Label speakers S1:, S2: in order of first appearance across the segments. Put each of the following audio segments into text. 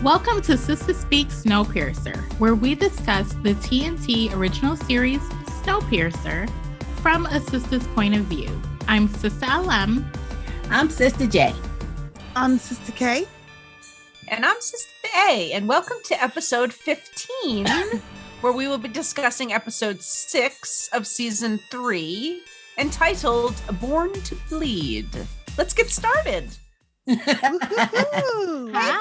S1: Welcome to Sistah Speaks Snowpiercer, where we discuss the TNT original series Snowpiercer from a Sistah's point of view. I'm Sistah LM.
S2: I'm Sistah J.
S3: I'm Sistah K.
S4: And I'm Sistah A. And welcome to episode 15, where we will be discussing episode 6 of season 3, entitled Born to Bleed. Let's get started.
S1: Hi.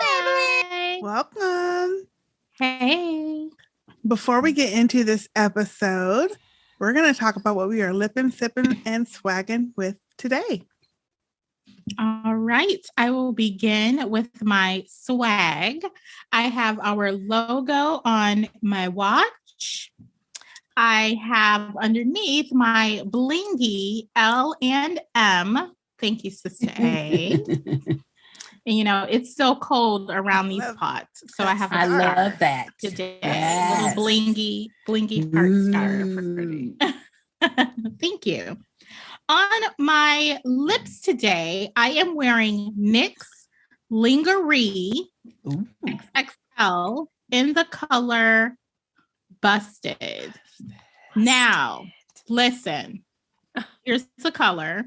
S3: Welcome.
S1: Hey.
S3: Before we get into this episode, we're going to talk about what we are lipping, sipping, and swagging with today.
S1: All right. I will begin with my swag. I have our logo on my watch. I have underneath my blingy L and M. Thank you, Sistah A. And, you know, it's so cold around these pots. So I have
S2: I love that.
S1: Today.
S2: Yes.
S1: Little blingy heart star. Thank you. On my lips today, I am wearing NYX Lingerie XXL in the color Busted. Now, listen, here's the color.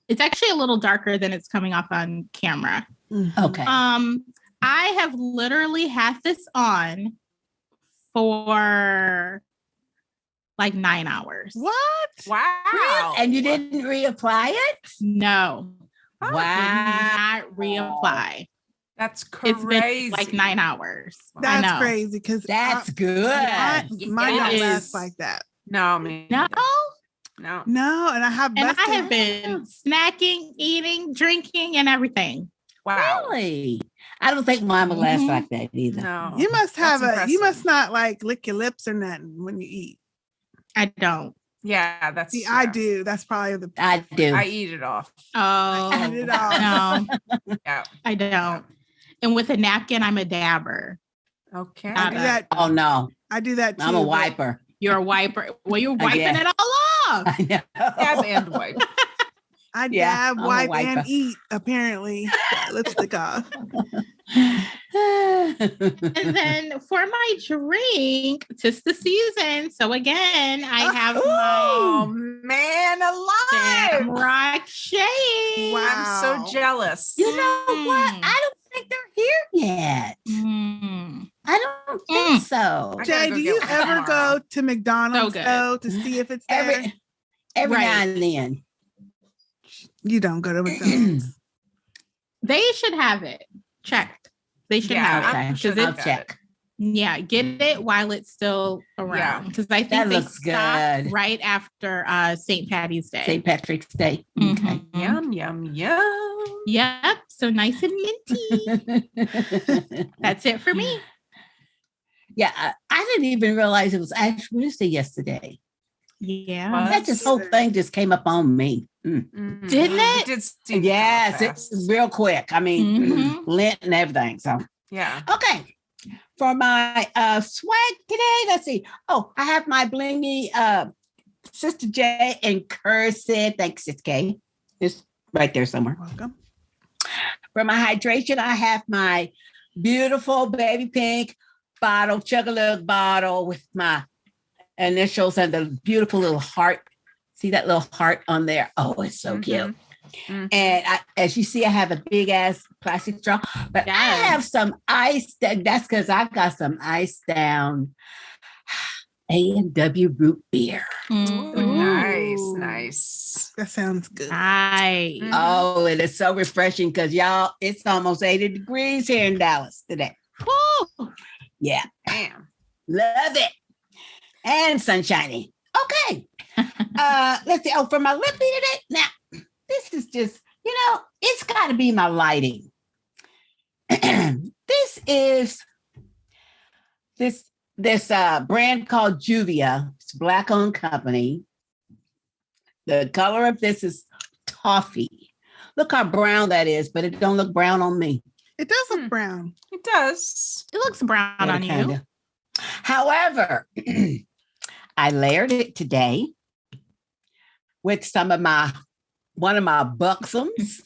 S1: It's actually a little darker than it's coming off on camera.
S2: Okay.
S1: I have literally had this on for like 9 hours.
S3: What?
S4: Wow.
S2: And you didn't reapply it?
S1: No.
S2: Wow.
S1: Did not reapply.
S4: That's crazy.
S1: It's been like 9 hours.
S3: That's crazy because
S2: That's good.
S3: Mine don't
S1: It
S3: last
S1: is.
S3: like that.
S4: No, me.
S1: No.
S4: No.
S3: No, and I have
S1: And
S3: busted.
S1: I have been snacking, eating, drinking, and everything.
S4: Wow.
S2: Really? I don't think mine will last like that either.
S4: No.
S3: You must have
S4: That's
S3: you
S4: impressive.
S3: must not like lick your lips or nothing when you eat.
S1: I don't.
S4: Yeah, that's.
S3: See,
S4: yeah.
S3: I do. That's probably the
S2: I do.
S4: I eat it off.
S1: Oh,
S3: I eat it off.
S1: no,
S4: Yeah.
S1: I don't. And with a napkin, I'm a dabber.
S4: Okay.
S3: I do that.
S2: Oh, no.
S3: I do that too.
S2: I'm a
S3: but
S2: wiper.
S1: You're a wiper. Well, you're wiping
S2: Yeah.
S1: it all off.
S2: I know.
S4: Dab and wipe.
S3: I
S2: Yeah,
S3: dab,
S2: I'm a
S3: wipe,
S2: wiper.
S3: and eat, apparently. Lipstick off.
S1: And then for my drink, 'tis the season. So again, I have
S4: Oh
S1: my
S4: man, alive!
S1: Shamrock Shake.
S3: Wow.
S4: I'm so jealous.
S2: You know what? I don't think they're here yet.
S1: Mm.
S2: I don't think so.
S4: I gotta
S3: Jay,
S4: go
S3: do
S4: get
S3: you
S4: one
S3: ever
S4: tomorrow.
S3: go to McDonald's
S1: So good.
S3: though to see if it's there?
S2: Every
S1: Right.
S2: now and then.
S3: You don't go to McDonald's.
S1: They should have it checked. They should
S4: Yeah,
S1: have it.
S2: Okay.
S4: I'm sure
S1: Because
S2: I'll
S4: they've got
S2: check.
S1: Yeah, get it while it's still around. Because I think
S2: That
S1: they
S2: looks
S1: stopped
S2: good.
S1: right after St. Patty's Day.
S2: St. Patrick's Day. Okay.
S1: Mhm.
S4: Yum, yum, yum.
S1: Yep. So nice and minty. That's it for me.
S2: Yeah, I didn't even realize it was Ash Wednesday yesterday.
S1: Yeah.
S4: What?
S2: That just whole thing just came up on me.
S4: Mhm.
S1: Didn't it?
S4: did seem to
S2: Yes,
S4: go
S2: it's
S4: fast.
S2: real quick. I mean,
S1: Mhm.
S2: Lent and everything. So,
S4: Yeah.
S2: okay. For my swag today, let's see. Oh, I have my blingy Sistah J in cursive. Thanks, Sistah K. It's right there somewhere.
S3: Welcome.
S2: For my hydration, I have my beautiful baby pink bottle, chug-a-lug bottle with my initials and the beautiful little heart. See that little heart on there? Oh, it's so cute.
S4: Mhm.
S2: And as you see, I have a big ass plastic straw, but I
S1: Yes.
S2: have some ice. That's because I've got some ice down A&W root beer.
S1: Mhm.
S4: Nice,
S3: Ooh.
S4: nice.
S3: That sounds good.
S1: Nice.
S4: Mhm.
S2: Oh, it is so refreshing because y'all, it's almost 80 degrees here in Dallas today.
S1: Woo.
S2: Yeah.
S4: Damn.
S2: Love it. And sunshiny. Okay. Let's see. Oh, for my lippy today. Now, this is just, it's got to be my lighting. This is this brand called Juvia. It's a Black-owned company. The color of this is toffee. Look how brown that is, but it don't look brown on me.
S3: It does look brown.
S4: It does.
S1: It looks brown on you.
S2: Kinda. However, I layered it today with one of my buxoms.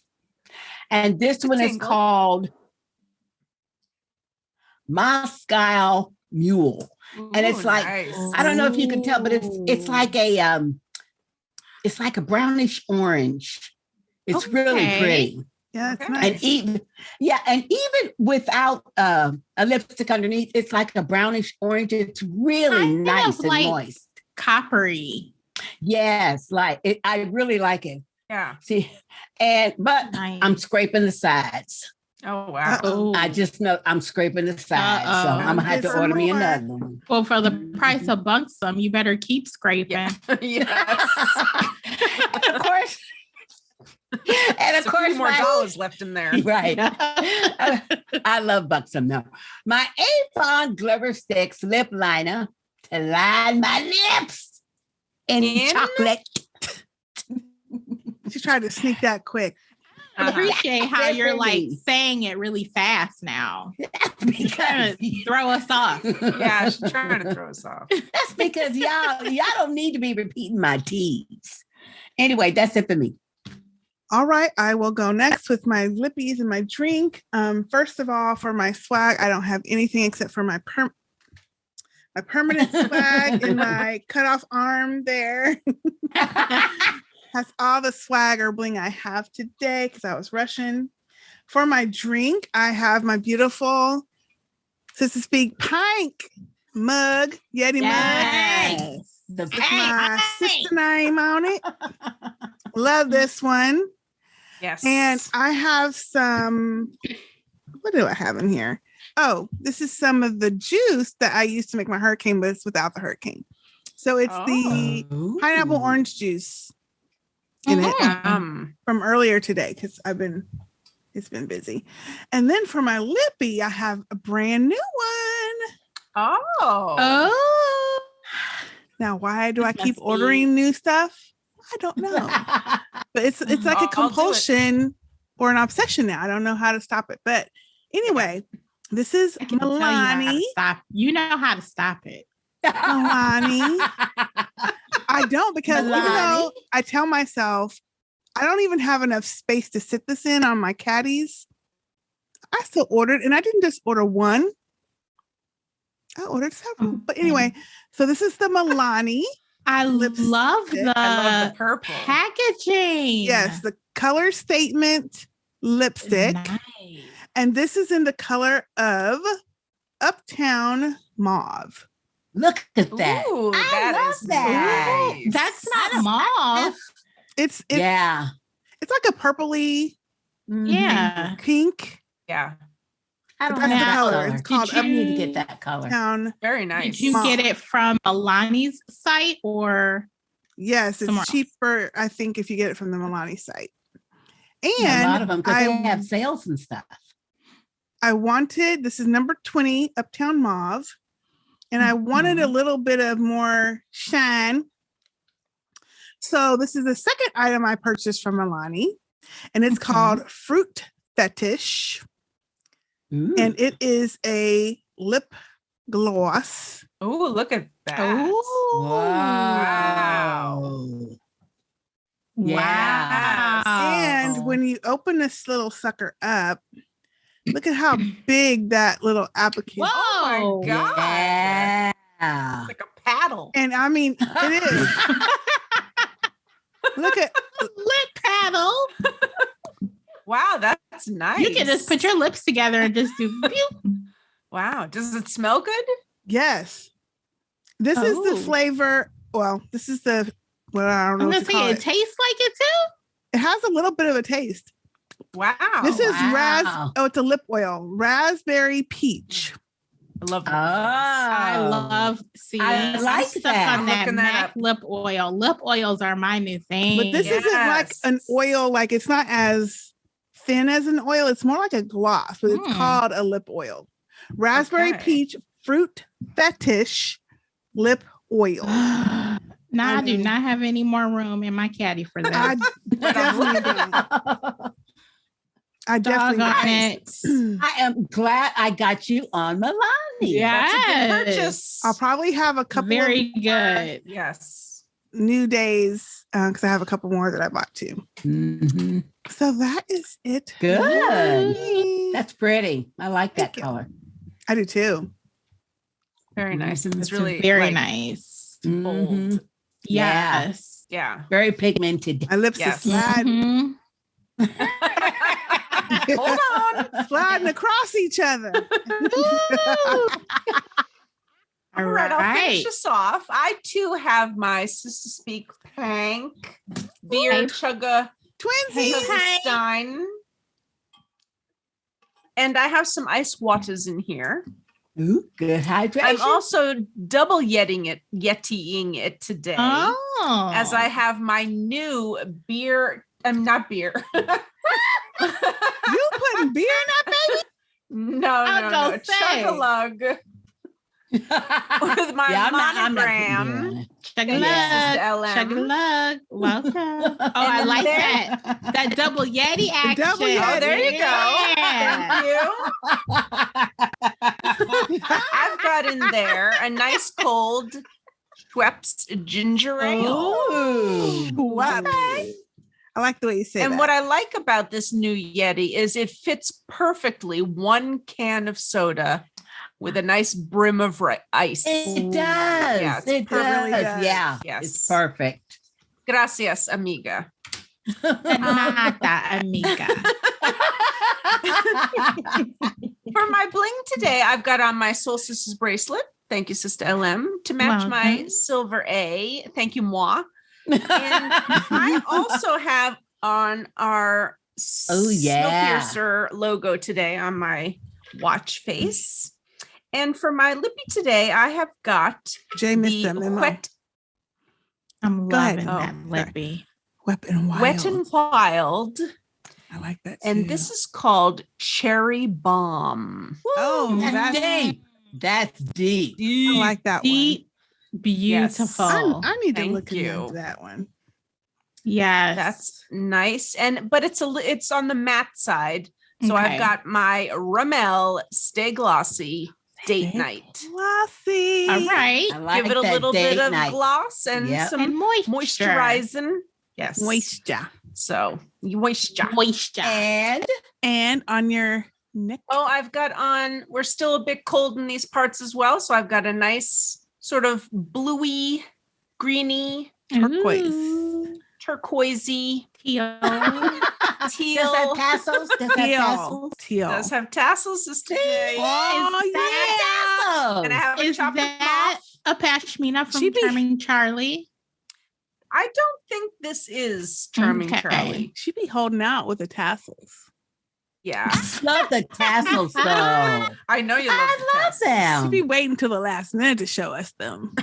S2: And this one is
S4: Tingle.
S2: called Moscow Mule. And it's like,
S4: nice.
S2: I don't know if you can tell, but it's like a brownish orange. It's really pretty.
S3: Yeah, it's
S4: Okay.
S3: nice.
S2: And even without a lipstick underneath, it's like a brownish orange. It's really
S1: Kind of
S2: nice and
S1: like-
S2: moist.
S1: Coppery.
S2: Yes, like it. I really like it.
S4: Yeah.
S2: See, but
S1: Nice.
S2: I'm scraping the sides.
S4: Oh wow.
S1: Oh.
S2: I just know I'm scraping the sides, so
S1: Uh-oh.
S2: I'm gonna have to
S3: Get
S2: order
S3: some
S2: me
S3: more.
S2: another one.
S1: Well, for the price of bunksome, you better keep scraping.
S4: Yes.
S2: And of course,
S4: There's a few more
S2: my-
S4: dollars left in there.
S2: right. I love buxom though. My Avon Glitter Sticks lip liner to line my lips in chocolate.
S3: She tried to sneak that quick.
S1: I appreciate how
S2: That's
S1: you're
S2: for
S1: like
S2: me.
S1: saying it really fast now.
S2: because
S1: Trying to throw us off.
S4: Yeah, she's trying to throw us off.
S2: that's because y'all don't need to be repeating my T's. Anyway, that's it for me.
S3: All right, I will go next with my lippies and my drink. First of all, for my swag, I don't have anything except for my permanent swag and my cut off arm there. Has all the swag or bling I have today because I was rushing. For my drink, I have my beautiful Sistah Speak Pike mug, Yeti mug.
S1: Yes.
S2: The
S3: With my sister name on it. Love this one.
S4: Yes.
S3: And I have some, what do I have in here? Oh, this is some of the juice that I used to make my hurricane, but it's without the hurricane. So it's the pineapple orange juice in it from earlier today because it's been busy. And then for my lippy, I have a brand new one.
S1: Oh.
S3: Now, why do I
S1: This
S3: keep
S1: must be-
S3: ordering new stuff? I don't know. But it's like
S4: I'll
S3: a
S4: do it.
S3: compulsion or an obsession now. I don't know how to stop it. But anyway, this is
S1: I can tell you how to
S3: Milani.
S1: stop. You know how to stop it.
S3: Milani. I don't because even though I tell myself I don't even have enough space to sit this in on my caddies, I still ordered, and I didn't just order one. I ordered several. But anyway, so this is the Milani.
S1: I
S3: Lipstick.
S1: love the
S4: I love the purple.
S1: packaging.
S3: Yes, the color statement lipstick.
S1: Nice.
S3: And this is in the color of Uptown Mauve.
S2: Look at that.
S4: Ooh,
S2: I
S4: that
S2: love
S4: is
S2: that.
S4: nice.
S1: That's not mauve.
S3: It's
S2: Yeah.
S3: it's like a purpley
S1: Yeah.
S3: pink
S4: Yeah,
S2: I don't
S3: That's
S2: have
S3: the
S2: that
S3: color.
S2: color.
S3: It's called
S2: I need to get that color.
S3: town.
S4: very nice.
S1: Did you get it from Alani's site or?
S3: Yes,
S1: Somewhere
S3: it's
S1: else.
S3: cheaper, I think, if you get it from the Milani site.
S2: Yeah, a lot of them
S3: And
S2: because they have sales and stuff.
S3: I wanted, this is number 20, Uptown Mauve. And I wanted a little bit of more shine. So this is the second item I purchased from Milani. And it's called Fruit Fetish.
S2: Ooh.
S3: And it is a lip gloss.
S4: Oh, look at that.
S2: Wow. Yeah.
S3: And when you open this little sucker up, look at how big that little applicator.
S4: Oh my God.
S2: Yeah.
S4: It's like a paddle.
S3: And I mean, it is. Look at
S1: lip paddle.
S4: Wow, that's nice.
S1: You can just put your lips together and just do.
S4: Wow, does it smell good?
S3: yes. This is the
S1: Oh.
S3: flavor. Well, this is the well, I don't know
S1: I'm
S3: what
S1: gonna
S3: to
S1: say
S3: call
S1: it
S3: it.
S1: tastes like it too.
S3: It has a little bit of a taste.
S4: Wow.
S3: This is
S2: wow.
S3: it's a lip oil, raspberry peach.
S4: I love
S2: Oh.
S1: I love seeing
S2: I like
S1: stuff
S2: that.
S1: on
S4: I'm
S1: that
S4: looking that
S1: MAC
S4: up.
S1: lip oil. Lip oils are my new thing.
S3: But this isn't like
S4: Yes.
S3: an oil, like it's not as thin as an oil. It's more like a gloss, but it's called a lip oil. Raspberry
S4: Okay.
S3: peach fruit fetish lip oil.
S1: Now I do not have any more room in my caddy for
S3: I
S1: that.
S3: definitely don't. I definitely
S1: Doggone
S3: don't.
S1: it.
S2: I am glad I got you on Milani.
S1: Yeah.
S4: That's a good
S1: Yes.
S4: purchase.
S3: I'll probably have a couple
S1: Very
S3: of
S1: good.
S4: Yes.
S3: new days because I have a couple more that I bought too.
S2: Mhm.
S3: So that is it.
S2: Good.
S3: Yay.
S2: That's pretty. I like that
S3: Thank you.
S2: color.
S3: I do too.
S4: Very nice. It's
S1: It's
S4: really
S1: very
S4: like,
S1: nice.
S4: bold.
S2: Mhm.
S1: Yes.
S4: Yeah.
S2: Very pigmented.
S3: My lips
S4: Yes.
S3: are sliding,
S1: Mhm.
S4: Hold on.
S3: sliding across each other.
S1: All
S4: All right, I'll
S1: right.
S4: finish this off. I too have my Sister Speak Pink beer
S1: Hey,
S4: chugga
S3: Twinsies.
S1: Hey.
S4: Stein. And I have some ice waters in here.
S2: Ooh, good hydration.
S4: I'm also double yetiing it today.
S1: Oh.
S4: As I have my new beer. I'm not beer.
S3: You putting beer in that baby?
S4: No,
S1: I'll
S4: no,
S1: go
S4: no.
S1: say.
S4: Chug-a-lug with my
S2: I'm not putting
S4: monogram.
S2: beer in it.
S1: Chug-a-lug.
S4: Sister LM.
S1: Chug-a-lug. Welcome. Oh, I
S4: then
S1: like
S4: there-
S1: that. That double Yeti action.
S3: double Yeti.
S4: Oh, there you go.
S1: Yeah.
S4: Thank you. I've got in there a nice cold Schweppes ginger ale.
S2: Ooh.
S3: Wow. I like the way you say
S4: And
S3: that.
S4: what I like about this new Yeti is it fits perfectly one can of soda with a nice brim of ice.
S2: It does.
S4: Yeah, it's
S2: it
S3: really
S2: does.
S3: does.
S2: Yeah.
S4: Yes.
S2: It's perfect.
S4: Gracias, amiga.
S1: Nada, amiga.
S4: For my bling today, I've got on my Solstices bracelet. Thank you, Sister LM. To match my
S1: Welcome.
S4: silver A. Thank you, moi. And I also have on our
S2: Oh, yeah.
S4: Snowpiercer logo today on my watch face. And for my lippy today, I have got
S3: Jay missed
S4: the
S3: that memo.
S1: I'm
S3: Go ahead.
S1: loving
S4: Oh,
S1: that
S4: sorry.
S1: lippy.
S3: Weapon Wild.
S4: Wet and Wild.
S3: I like that.
S4: And
S3: too.
S4: this is called Cherry Bomb.
S3: Oh,
S2: That's
S3: that's
S2: deep. That's deep.
S3: I like that
S1: Deep, beautiful.
S3: one. I need to
S4: Thank
S3: look
S4: you.
S3: into that one.
S1: Yes.
S4: That's nice. But it's on the matte side. So
S1: Okay.
S4: I've got my Rimmel Stay Glossy Date
S3: Stay
S4: Night.
S3: Glossy.
S1: All right.
S2: I like
S4: Give it a
S2: that
S4: little
S2: date
S4: bit of
S2: night.
S4: gloss and
S2: Yep.
S4: some
S1: And moisture.
S4: moisturizing. Yes.
S3: Moisture.
S4: So moisture.
S1: Moisture.
S3: And on your neck.
S4: Oh, I've got on, we're still a bit cold in these parts as well. So I've got a nice sort of bluey, greeny,
S3: Turquoise.
S1: Ooh.
S4: turquoisey,
S1: Teal.
S4: teal.
S2: Does that tassels? Does that
S3: Teal.
S2: tassels?
S3: Teal.
S4: Does have tassels this today.
S3: Oh,
S1: Is
S3: yeah.
S4: And I haven't
S1: Is
S4: chopped them
S1: that
S4: off.
S1: a pashmina from
S3: She be-
S1: Charming Charlie?
S4: I don't think this is Charming
S1: Okay.
S4: Charlie.
S3: She be holding out with the tassels.
S4: Yeah.
S2: Love the tassels though.
S4: I know you love
S2: I
S4: the
S2: love
S4: tassels.
S3: She be
S2: them.
S3: waiting till the last minute to show us them.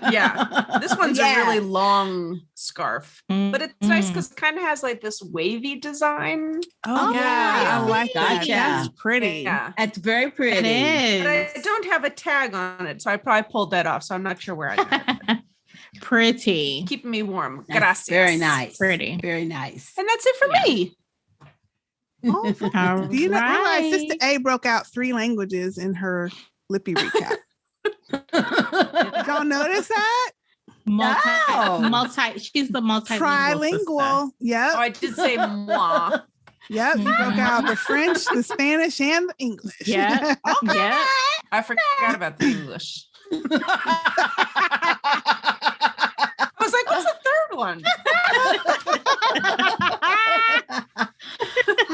S4: Yeah. This one's a really long scarf. But it's nice
S1: Mm.
S4: because it kind of has like this wavy design.
S3: Oh, yeah.
S2: yeah.
S3: I like that.
S2: Gotcha.
S3: That's pretty.
S4: Yeah.
S2: That's very
S1: It
S2: pretty.
S4: But I
S1: is.
S4: don't have a tag on it, so I probably pulled that off. So I'm not sure where I got it.
S1: Pretty.
S4: Keeping me warm.
S2: That's
S4: Gracias.
S2: very nice.
S1: Pretty.
S2: Very nice.
S4: And that's it for
S1: Yeah.
S4: me.
S3: Oh,
S1: All
S3: do you not realize
S1: right.
S3: Sister A broke out 3 languages in her lippy recap? Did y'all notice that?
S1: Multi. She's the multilingual. sister.
S3: Trilingual. Yep.
S4: Oh, I did say moi.
S3: Yep. You broke out the French, the Spanish, and the English.
S1: Yeah. Yeah.
S4: I forgot about the English. I was like, what's the third one?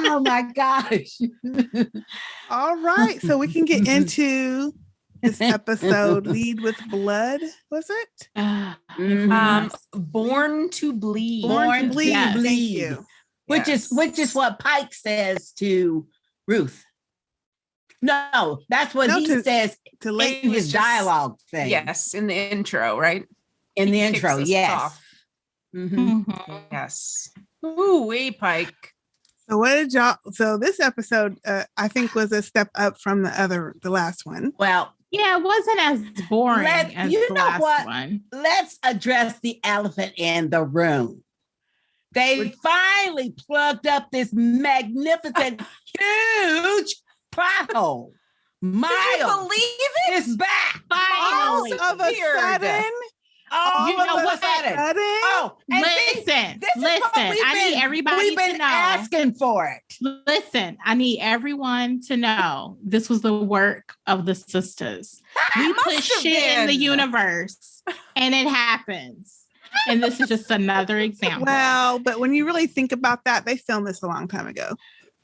S2: Oh my gosh.
S3: All right. So we can get into this episode. Lead with Blood, was it?
S2: Mhm.
S4: Born to Bleed.
S2: Born to
S3: Bleed.
S1: yes.
S3: Thank
S2: bleed.
S3: you.
S2: Which is what Pike says to Ruth. No, that's what
S3: No,
S2: he
S3: to-
S2: says
S3: To
S2: in
S3: Layton.
S2: his dialogue thing.
S4: Yes, in the intro, right?
S2: In the
S4: He kicks
S2: intro,
S4: us
S2: yes.
S4: off.
S2: Mhm.
S1: Mhm.
S4: Yes. Ooh, wee, Pike.
S3: So what did y'all? So this episode, I think, was a step up from the last one.
S2: Well,
S1: Yeah, it wasn't as boring as
S2: you
S1: the
S2: know
S1: last
S2: what?
S1: one.
S2: let's address the elephant in the room. They finally plugged up this magnificent, huge pothole.
S4: Did you
S2: Miles
S4: believe it?
S2: is back.
S3: All
S1: Finally.
S3: of a
S4: Weird.
S3: sudden,
S2: All
S1: You know
S2: of a
S1: what?
S2: sudden.
S3: Sudden?
S2: Oh, and see,
S1: Listen,
S2: this is what
S1: I need everybody
S2: we've been
S1: to know.
S2: asking for it.
S1: Listen, I need everyone to know this was the work of the sisters. We
S4: must
S1: put
S4: have
S1: shit in the
S4: been.
S1: universe and it happens. And this is just another example.
S3: Well, but when you really think about that, they filmed this a long time ago.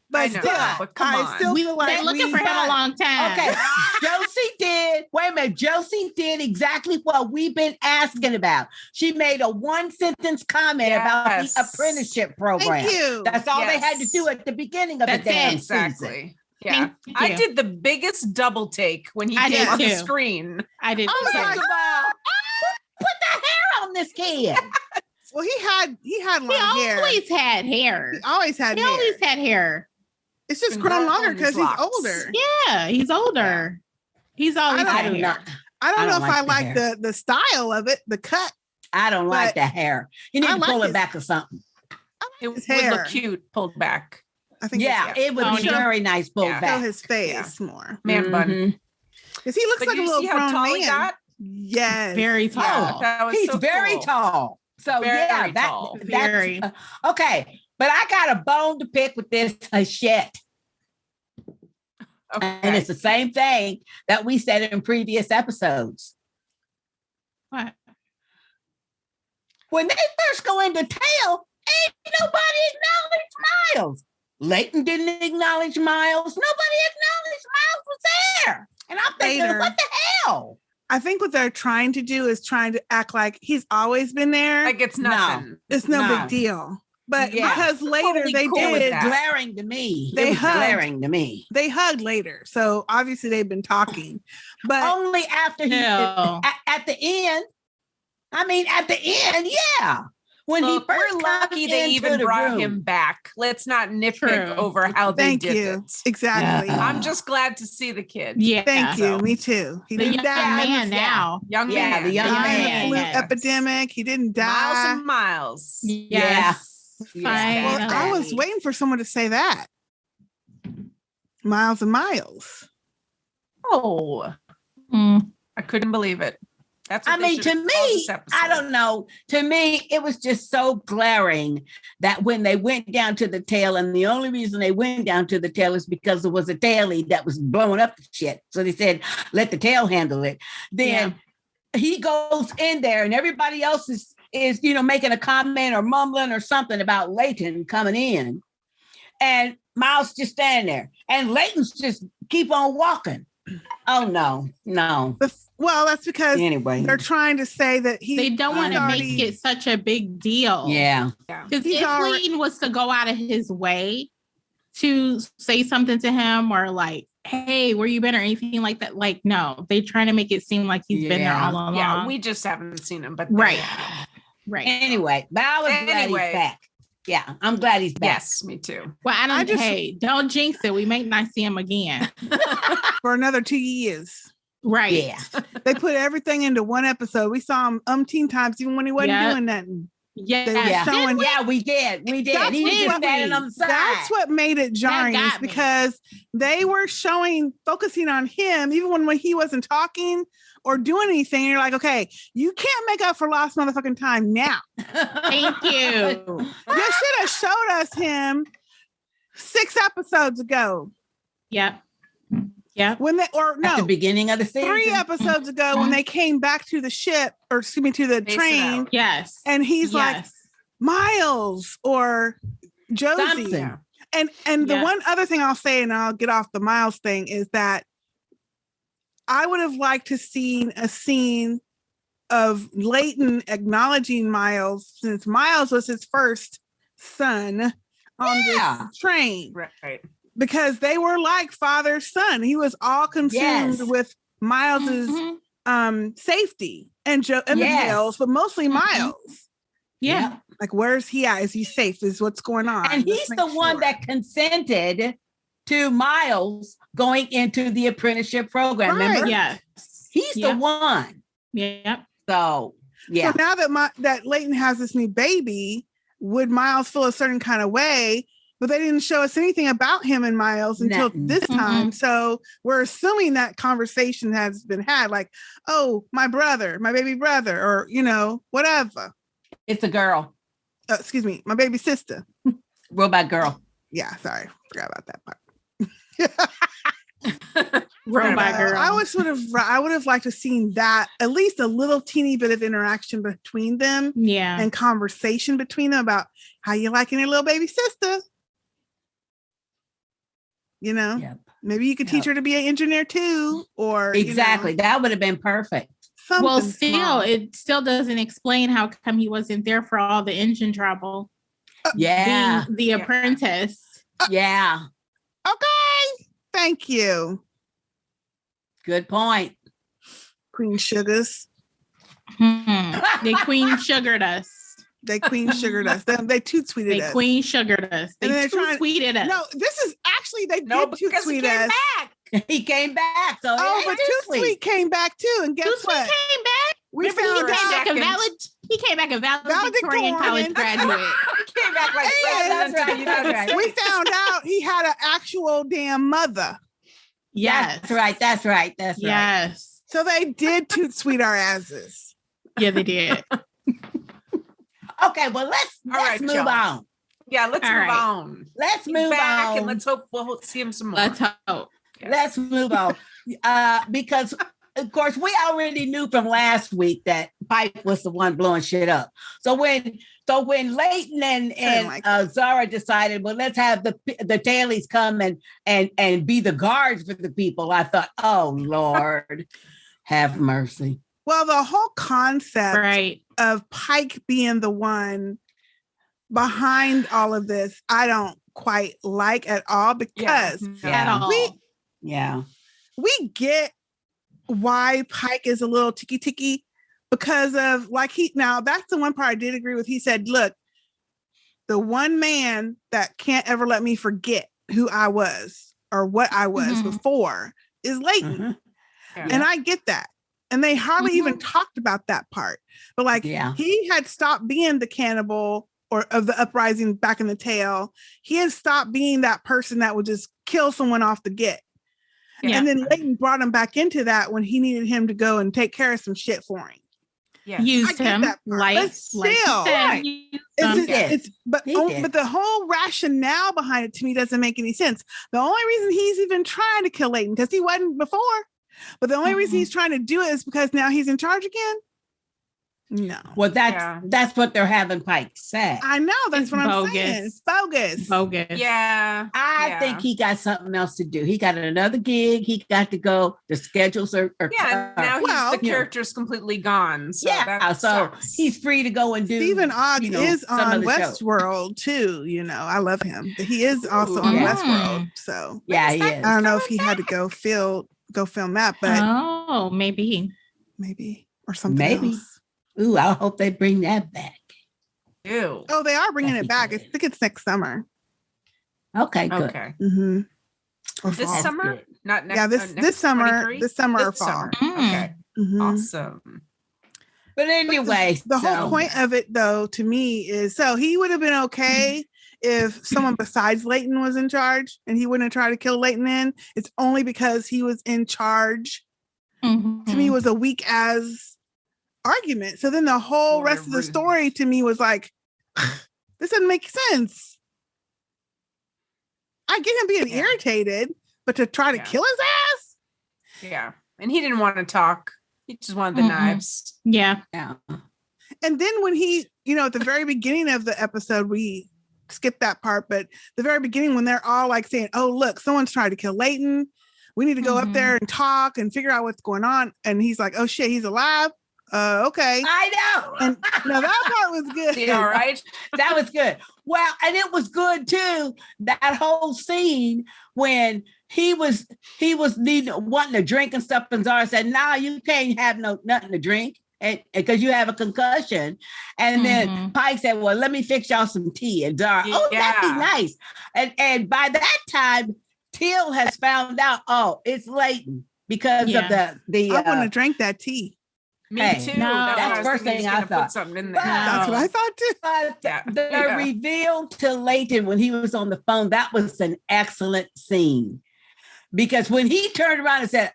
S3: But
S4: I know,
S3: still,
S4: but come
S3: I
S4: on.
S3: still
S1: We've
S3: feel like
S1: been looking
S3: we
S1: for him a
S3: got-
S1: long time.
S2: Okay, Josie did. Wait a minute. Josie did exactly what we've been asking about. She made a one-sentence comment about
S4: Yes.
S2: the apprenticeship program.
S3: Thank you.
S2: That's all they had to
S4: Yes.
S2: do at the beginning of
S1: That's
S2: the damn
S1: it.
S2: season.
S4: Exactly. Yeah.
S1: Thank
S4: I
S1: you.
S4: did the biggest double take when he
S1: I
S4: came
S1: did
S4: on the
S1: too.
S4: screen.
S1: I did.
S2: Oh,
S1: too.
S2: first of all, put the hair on this kid.
S3: Well, he had
S1: He
S3: long hair.
S1: always had hair.
S3: He always had
S1: He
S3: hair.
S1: always had hair.
S3: It's just
S4: Been
S3: grown
S4: growing
S3: longer
S4: his
S3: because he's
S4: locks.
S3: older.
S1: Yeah, he's older. He's always
S3: I
S1: had
S2: do
S1: hair.
S2: not.
S3: I don't
S2: I
S3: know
S2: don't
S3: if I
S2: like the
S3: like
S2: hair.
S3: the style of it, the cut.
S2: I don't like
S3: But
S2: the hair. You need
S3: I
S2: to
S3: like
S2: pull it
S3: his-
S2: back or something.
S4: It would
S3: His hair.
S4: look cute pulled back.
S3: I think
S2: Yeah, it would be
S1: Pony.
S2: very nice pulled
S4: Yeah.
S3: show
S2: back.
S3: his face more
S4: Man bun.
S2: Mhm.
S3: because he looks
S4: But
S3: like a
S4: you
S3: little
S4: see how
S3: grown
S4: tall
S3: man.
S4: he got?
S3: Yes,
S1: Very
S4: Yeah,
S1: tall.
S4: that was
S2: He's
S4: so
S2: very
S4: cool.
S2: tall. So
S4: Very
S2: yeah,
S4: tall.
S1: Very.
S2: Okay. But I got a bone to pick with this shit.
S4: Okay.
S2: And it's the same thing that we said in previous episodes.
S1: What?
S2: When they first go into tail, ain't nobody acknowledged Myles. Layton didn't acknowledge Myles. Nobody acknowledged Myles was there. And I'm thinking,
S3: Later.
S2: what the hell?
S3: I think what they're trying to do is trying to act like he's always been there.
S4: Like it's
S2: No.
S4: nothing.
S3: It's no
S2: No.
S3: big deal. But
S2: Yeah.
S3: because later
S4: Totally
S3: they
S4: cool
S2: It was
S4: with
S3: did,
S4: that.
S2: glaring to me.
S3: They
S2: It was
S3: hugged.
S2: glaring to me.
S3: they hugged later. So obviously they've been talking. But
S2: Only after he
S1: No.
S2: at the end. I mean, at the end, yeah. When
S4: Look,
S2: he first
S4: we're
S2: comes
S4: lucky they
S2: into
S4: even
S2: the
S4: brought
S2: room.
S4: him back. Let's not nitpick
S1: True.
S4: over how they
S3: thank
S4: did
S3: you.
S4: it.
S3: Exactly.
S2: Yeah.
S4: I'm just glad to see the kid.
S1: Yeah.
S3: Thank you.
S4: So-
S3: Me too. He
S1: The
S3: didn't
S1: young
S3: die.
S1: man now.
S4: Young
S2: Yeah,
S4: man.
S2: the young
S3: Died in
S2: man.
S3: the flu
S1: Yes.
S3: epidemic. He didn't
S4: Miles
S3: die.
S4: and Miles.
S1: Yes.
S2: Yeah.
S3: Well, I
S1: Finally.
S3: was waiting for someone to say that. Miles and Miles.
S4: Oh,
S1: Mm.
S4: I couldn't believe it. That's what
S2: I
S4: they
S2: mean,
S4: should
S2: to
S4: have called
S2: me,
S4: this episode.
S2: I don't know. To me, it was just so glaring that when they went down to the tail, and the only reason they went down to the tail is because there was a tailie that was blowing up the shit. So they said, let the tail handle it. Then he goes in there, and everybody else is making a comment or mumbling or something about Layton coming in. And Myles just standing there. And Layton's just keep on walking. Oh, no.
S3: Well, that's because
S2: Anyway.
S3: they're trying to say that
S1: They don't want to make it such a big deal.
S2: Yeah.
S1: Because
S3: He's
S1: if
S3: already-
S1: Layton was to go out of his way to say something to him or like, hey, where you been or anything like that, like, no, they trying to make it seem like he's been there
S2: Yeah.
S1: all along.
S4: Yeah, we just haven't seen him, but
S1: Right. Right.
S2: Anyway, but I was glad he's back. Yeah, I'm glad he's back.
S4: Yes, me too.
S1: Well,
S3: I
S1: don't jinx it. We may not see him again.
S3: for another 2 years.
S1: Right.
S2: Yeah.
S3: They put everything into one episode. We saw him umpteen times, even when he wasn't
S1: Yeah.
S3: doing nothing.
S1: Yeah.
S3: They were
S2: Yeah.
S3: showing-
S2: Yeah, we did. We did.
S3: That's
S2: He was
S1: what
S2: just
S1: we-
S2: standing on the side.
S3: That's what made it jarring, is
S1: got me.
S3: because they were focusing on him, even when he wasn't talking or doing anything. And you're like, okay, you can't make up for lost motherfucking time now.
S1: Thank you.
S3: You should have showed us him 6 episodes ago.
S1: Yep. Yep.
S3: When they, or
S2: At the
S3: no,
S2: beginning of the season.
S3: 3 episodes ago when they came back to the ship, or excuse me, to the
S4: Face it
S3: train,
S4: out.
S1: Yes.
S3: and he's like,
S1: Yes.
S3: Miles or Josie.
S2: Something.
S3: And the
S1: Yeah.
S3: one other thing I'll say, and I'll get off the Miles thing, is that I would have liked to seen a scene of Layton acknowledging Miles, since Miles was his first son on
S2: Yeah.
S3: this train,
S4: Right.
S3: because they were like father son. He was all consumed
S2: Yes.
S3: with Miles's
S1: Mhm.
S3: safety and the
S2: Yes.
S3: Tails, but mostly
S1: Mhm.
S3: Miles.
S1: Yeah.
S3: Like, where's he at? Is he safe? Is what's going on?
S2: And
S3: Let's
S2: he's
S3: make
S2: the one
S3: sure.
S2: that consented to Myles going into the apprenticeship program.
S3: Right.
S2: Remember?
S1: Yes.
S2: He's the
S1: Yep.
S2: one.
S1: Yep.
S2: So, yeah.
S3: So now that that Layton has this new baby, would Miles feel a certain kind of way? but they didn't show us anything about him and Myles until
S2: Nothing.
S3: this time. So we're assuming that conversation has been had, like, oh, my brother, my baby brother, or, you know, whatever.
S2: It's a girl.
S3: Excuse me, my baby sister.
S2: Robot girl.
S3: Yeah, sorry. Forgot about that part.
S1: Robot girl.
S3: I would have liked to seen that, at least a little teeny bit of interaction between them.
S1: Yeah.
S3: And conversation between them about how you liking your little baby sister. You know,
S2: Yep.
S3: maybe you could teach her to be an engineer too, or
S2: Exactly.
S3: you know,
S2: That would have been perfect.
S1: Well,
S3: something
S1: still,
S3: small.
S1: it still doesn't explain how come he wasn't there for all the engine trouble.
S2: Yeah.
S1: Being the apprentice.
S2: Yeah.
S3: Okay. Thank you,
S2: Good point.
S3: Queen Sugars.
S1: They queen sugared us.
S3: They Queen Sugared us. They toot tweeted
S1: They
S3: us.
S1: queen sugared us. They
S3: And they're trying-
S1: tweeted us.
S3: No, this is actually they
S4: No,
S3: did toot
S4: because he
S3: tweet
S4: came
S3: us.
S4: back.
S2: He came back. So
S3: Oh,
S2: it
S3: but
S2: ain't
S3: Toot
S2: sweet.
S3: Sweet came back too, and guess
S1: Too Sweet
S3: what?
S1: came back.
S3: We
S1: Remember,
S3: found
S1: he came back a
S4: Second.
S1: valid. He came back a valedictorian
S3: Valedictorian.
S1: college graduate.
S4: He came back like
S3: And-
S4: president of the
S2: That's
S4: United
S2: right.
S4: States.
S3: We found out he had an actual damn mother.
S1: Yes.
S2: That's right. That's right. That's right.
S1: Yes.
S3: So they did toot sweet our asses.
S1: Yeah, they did.
S2: Okay, well, let's
S4: right,
S2: move
S4: y'all.
S2: on.
S4: Yeah, let's
S1: All
S4: move
S1: right.
S4: on.
S2: Let's
S4: He's
S2: move
S4: back,
S2: on.
S4: and let's hope we'll see him some more.
S1: Let's hope.
S2: Let's move on. Because of course we already knew from last week that Pike was the one blowing shit up. So when Layton and
S3: like
S2: Zara decided, well, let's have the tailies come and be the guards for the people, I thought, oh Lord, have mercy.
S3: Well, the whole concept
S1: Right.
S3: of Pike being the one behind all of this, I don't quite like at all, because
S1: At all.
S2: Yeah.
S3: we get why Pike is a little ticky, because of now that's the one part I did agree with. He said, look, the one man that can't ever let me forget who I was or what I was
S1: Mhm.
S3: before is Layton.
S2: Mhm.
S3: And I get that. And they hardly even
S1: Mhm.
S3: talked about that part. But
S2: Yeah.
S3: he had stopped being the cannibal or of the uprising back in the tail. He had stopped being that person that would just kill someone off the get.
S1: Yeah.
S3: And then Layton brought him back into that when he needed him to go and take care of some shit for him.
S4: Yeah.
S1: Used
S3: I get
S1: him
S3: that part,
S1: like,
S3: but
S1: like you
S3: still,
S1: said,
S2: right.
S1: used
S3: It's
S1: him.
S2: did.
S3: but
S2: He did.
S3: the whole rationale behind it to me doesn't make any sense. The only reason he's even trying to kill Layton, because he wasn't before, but the only reason
S1: Mhm.
S3: he's trying to do it is because now he's in charge again. No,
S2: Well, that's what they're having Pike say.
S3: I know that's
S1: It's
S3: what I'm
S1: bogus.
S3: saying. It's bogus.
S1: Bogus.
S4: Yeah.
S2: I think he got something else to do. He got another gig. He got to go. The schedules are
S4: Yeah. And now
S3: Well,
S4: the character's completely gone. So
S2: yeah.
S4: that
S2: So
S4: sucks.
S2: he's free to go and do.
S3: Stephen Ogg is
S2: some
S3: on
S2: of the shows.
S3: Westworld too. You know, I love him. He is also on
S2: Yeah.
S3: Westworld. So
S2: Yeah,
S1: When's
S2: he
S1: that
S2: is.
S3: I don't know if he had to go film that, but
S1: Oh, maybe.
S3: maybe or something
S2: Maybe.
S3: else.
S2: Ooh, I hope they bring that back.
S4: Ew.
S3: Oh, they are bringing
S2: That'd
S3: it
S2: be
S3: back. I
S2: good.
S3: think it's next summer.
S2: Okay, good.
S4: Okay.
S3: Mm-hmm. Or
S4: This
S3: fall.
S4: summer?
S2: good.
S4: Not next.
S3: Yeah, this summer,
S4: 23?
S3: this summer or
S4: This
S3: fall.
S4: summer.
S1: Mm.
S4: Okay.
S3: Mhm.
S4: Awesome.
S2: But anyway,
S3: The whole
S2: so-
S3: point of it, though, to me, is so he would have been okay if someone besides Layton was in charge, and he wouldn't have tried to kill Layton. Then it's only because he was in charge.
S1: Mhm.
S3: To me, was a weak as argument. So then the whole
S4: Or
S3: rest of the
S4: rude.
S3: story to me was like, this doesn't make sense. I get him being
S4: Yeah.
S3: irritated, but to try to
S4: Yeah.
S3: kill his ass.
S4: Yeah. And he didn't want to talk. He just wanted the
S1: Mm-mm.
S4: knives.
S1: Yeah.
S2: Yeah.
S3: And then when he, at the very beginning of the episode, we skipped that part, but the very beginning when they're all like saying, oh, look, someone's trying to kill Layton. We need to go up
S1: Mhm.
S3: there and talk and figure out what's going on. And he's like, oh shit, he's alive. Okay.
S2: I know.
S3: And now that part was good.
S4: See, all right.
S2: That was good. Well, and it was good too. That whole scene when he was wanting to drink and stuff, and Zara said, "Nah, you can't have nothing to drink, and because you have a concussion." And then
S1: Mhm.
S2: Pike said, "Well, let me fix y'all some tea." And Zara, "Oh, that'd be
S4: Yeah.
S2: nice." And by that time, Till has found out, oh, it's Layton because
S1: Yeah.
S2: of the
S3: I wouldn't have drank that tea.
S4: Me
S2: Hey,
S4: too.
S1: no,
S4: That's
S2: that's
S4: what I was
S2: first
S4: thinking.
S2: thing
S4: He's
S2: I
S4: gonna
S2: thought.
S4: put something in
S2: But-
S4: there.
S3: That's what I thought too.
S2: But
S4: Yeah.
S2: the
S4: Yeah.
S2: reveal to Layton when he was on the phone, that was an excellent scene. Because when he turned around and said,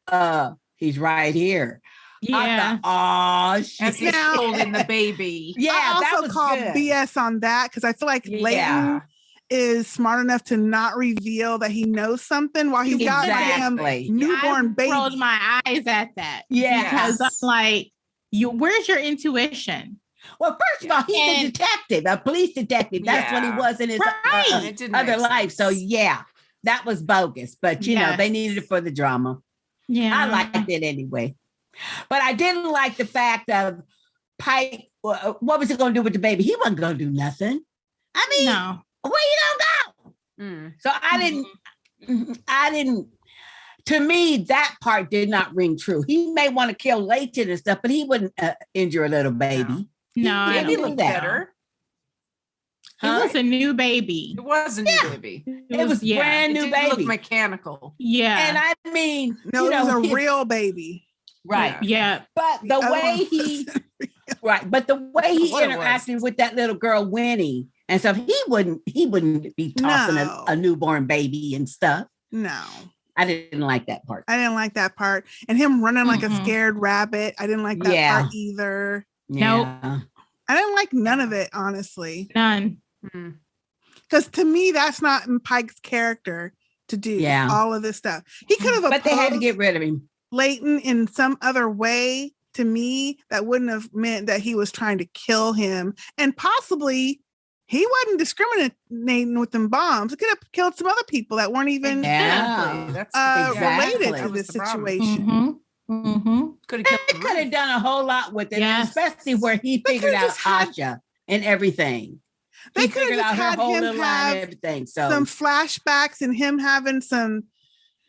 S2: he's right here. I
S1: Yeah.
S2: thought, oh,
S4: As
S2: shit.
S4: he's holding the baby.
S2: Yeah,
S3: I
S2: that
S3: also
S2: was
S3: call
S2: good.
S3: BS on that because I feel like
S2: Yeah.
S3: Layton is smart enough to not reveal that he knows something while he's got a damn
S2: Exactly.
S3: newborn
S1: I rolled
S3: baby.
S1: my eyes at that.
S2: Yeah.
S1: Because I'm like, where's your intuition?
S2: Well, first of all, he's a
S1: And-
S2: detective, a police detective. That's what he
S4: Yeah.
S2: was in his
S1: Right.
S4: And it didn't
S2: other
S4: make
S2: life. So
S4: sense.
S2: yeah, that was bogus. But you know, they
S1: Yes.
S2: needed it for the drama.
S1: Yeah.
S2: I liked it anyway. But I didn't like the fact of Pike. What was he going to do with the baby? He wasn't going to do nothing. I mean,
S1: No.
S2: where you gonna go?
S4: Mm.
S2: So I didn't. To me, that part did not ring true. He may want to kill Layton and stuff, but he wouldn't injure a little baby.
S1: No,
S2: He
S1: I
S4: Baby
S2: didn't
S1: don't
S2: do
S4: looked
S2: that.
S4: better.
S2: Huh?
S1: It was a new baby.
S4: It was a new
S2: Yeah.
S4: baby.
S2: It was
S1: yeah.
S2: brand
S4: It
S2: new
S4: didn't look
S2: baby.
S4: mechanical.
S1: Yeah.
S2: And I mean,
S3: No,
S2: you
S3: it was
S2: know,
S3: a real baby.
S2: right.
S1: Yeah.
S2: But the
S3: other
S2: way
S3: one
S2: he right, but the way he
S4: What it was.
S2: interacted with that little girl Winnie and stuff, he wouldn't be tossing
S3: No.
S2: a newborn baby and stuff.
S3: No,
S2: I didn't like that part.
S3: I didn't like that part. And him running like a
S1: Mm-mm.
S3: scared rabbit. I didn't like that
S2: Yeah.
S3: part either.
S1: Nope.
S2: Yeah.
S3: I didn't like none of it, honestly.
S1: None.
S4: Mm.
S3: Because to me, that's not in Pike's character to do
S2: Yeah.
S3: all of this stuff. He could have
S2: But they had to
S3: opposed
S2: get rid of him.
S3: Layton in some other way. To me, that wouldn't have meant that he was trying to kill him. And possibly he wasn't discriminating with them bombs. It could have killed some other people that weren't even
S2: Yeah.
S4: That's
S3: related
S2: Exactly.
S3: to
S4: That was
S3: this
S4: the problem.
S3: situation.
S1: Mm-hmm.
S4: Could have
S2: They
S4: killed the
S2: could have
S4: roof.
S2: done a whole lot with it,
S1: Yes.
S2: especially where he
S3: They
S2: figured
S3: could've
S2: out
S3: just had-
S2: Asha and everything.
S3: They
S2: He
S3: could have
S2: figured
S3: just
S2: out her
S3: had
S2: whole
S3: him
S2: little line and
S3: have
S2: everything. So
S3: some flashbacks and him having some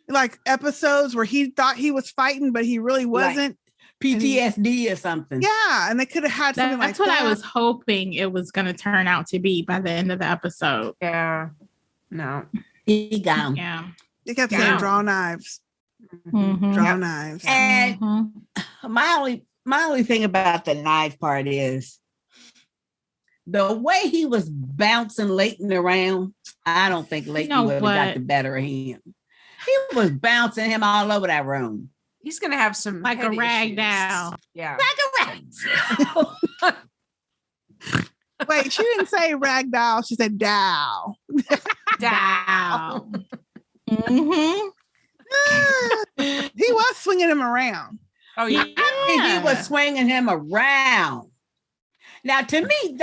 S3: like episodes where he thought he was fighting, but he really
S2: Right.
S3: wasn't.
S2: PTSD or something.
S3: Yeah, and they could have had something
S1: That's
S3: like
S1: what
S3: that.
S1: I was hoping it was going to turn out to be by the end of the episode.
S4: Yeah. No.
S2: He got him.
S1: Yeah.
S3: They kept
S4: Yeah.
S3: saying draw knives,
S1: Mhm.
S3: draw
S4: Yep.
S3: knives.
S2: And
S1: Mhm.
S2: my only thing about the knife part is the way he was bouncing Layton around. I don't think Layton
S1: know
S2: would have got
S1: what?
S2: the better of him. He was bouncing him all over that room.
S4: He's gonna have some
S1: Like a
S4: head
S1: rag
S4: issues.
S1: doll.
S4: Yeah.
S3: Wait, she didn't say ragdoll. She said dow.
S1: Dow. Mhm.
S3: He was swinging him around.
S4: Oh yeah.
S2: He was swinging him around. Now, to me,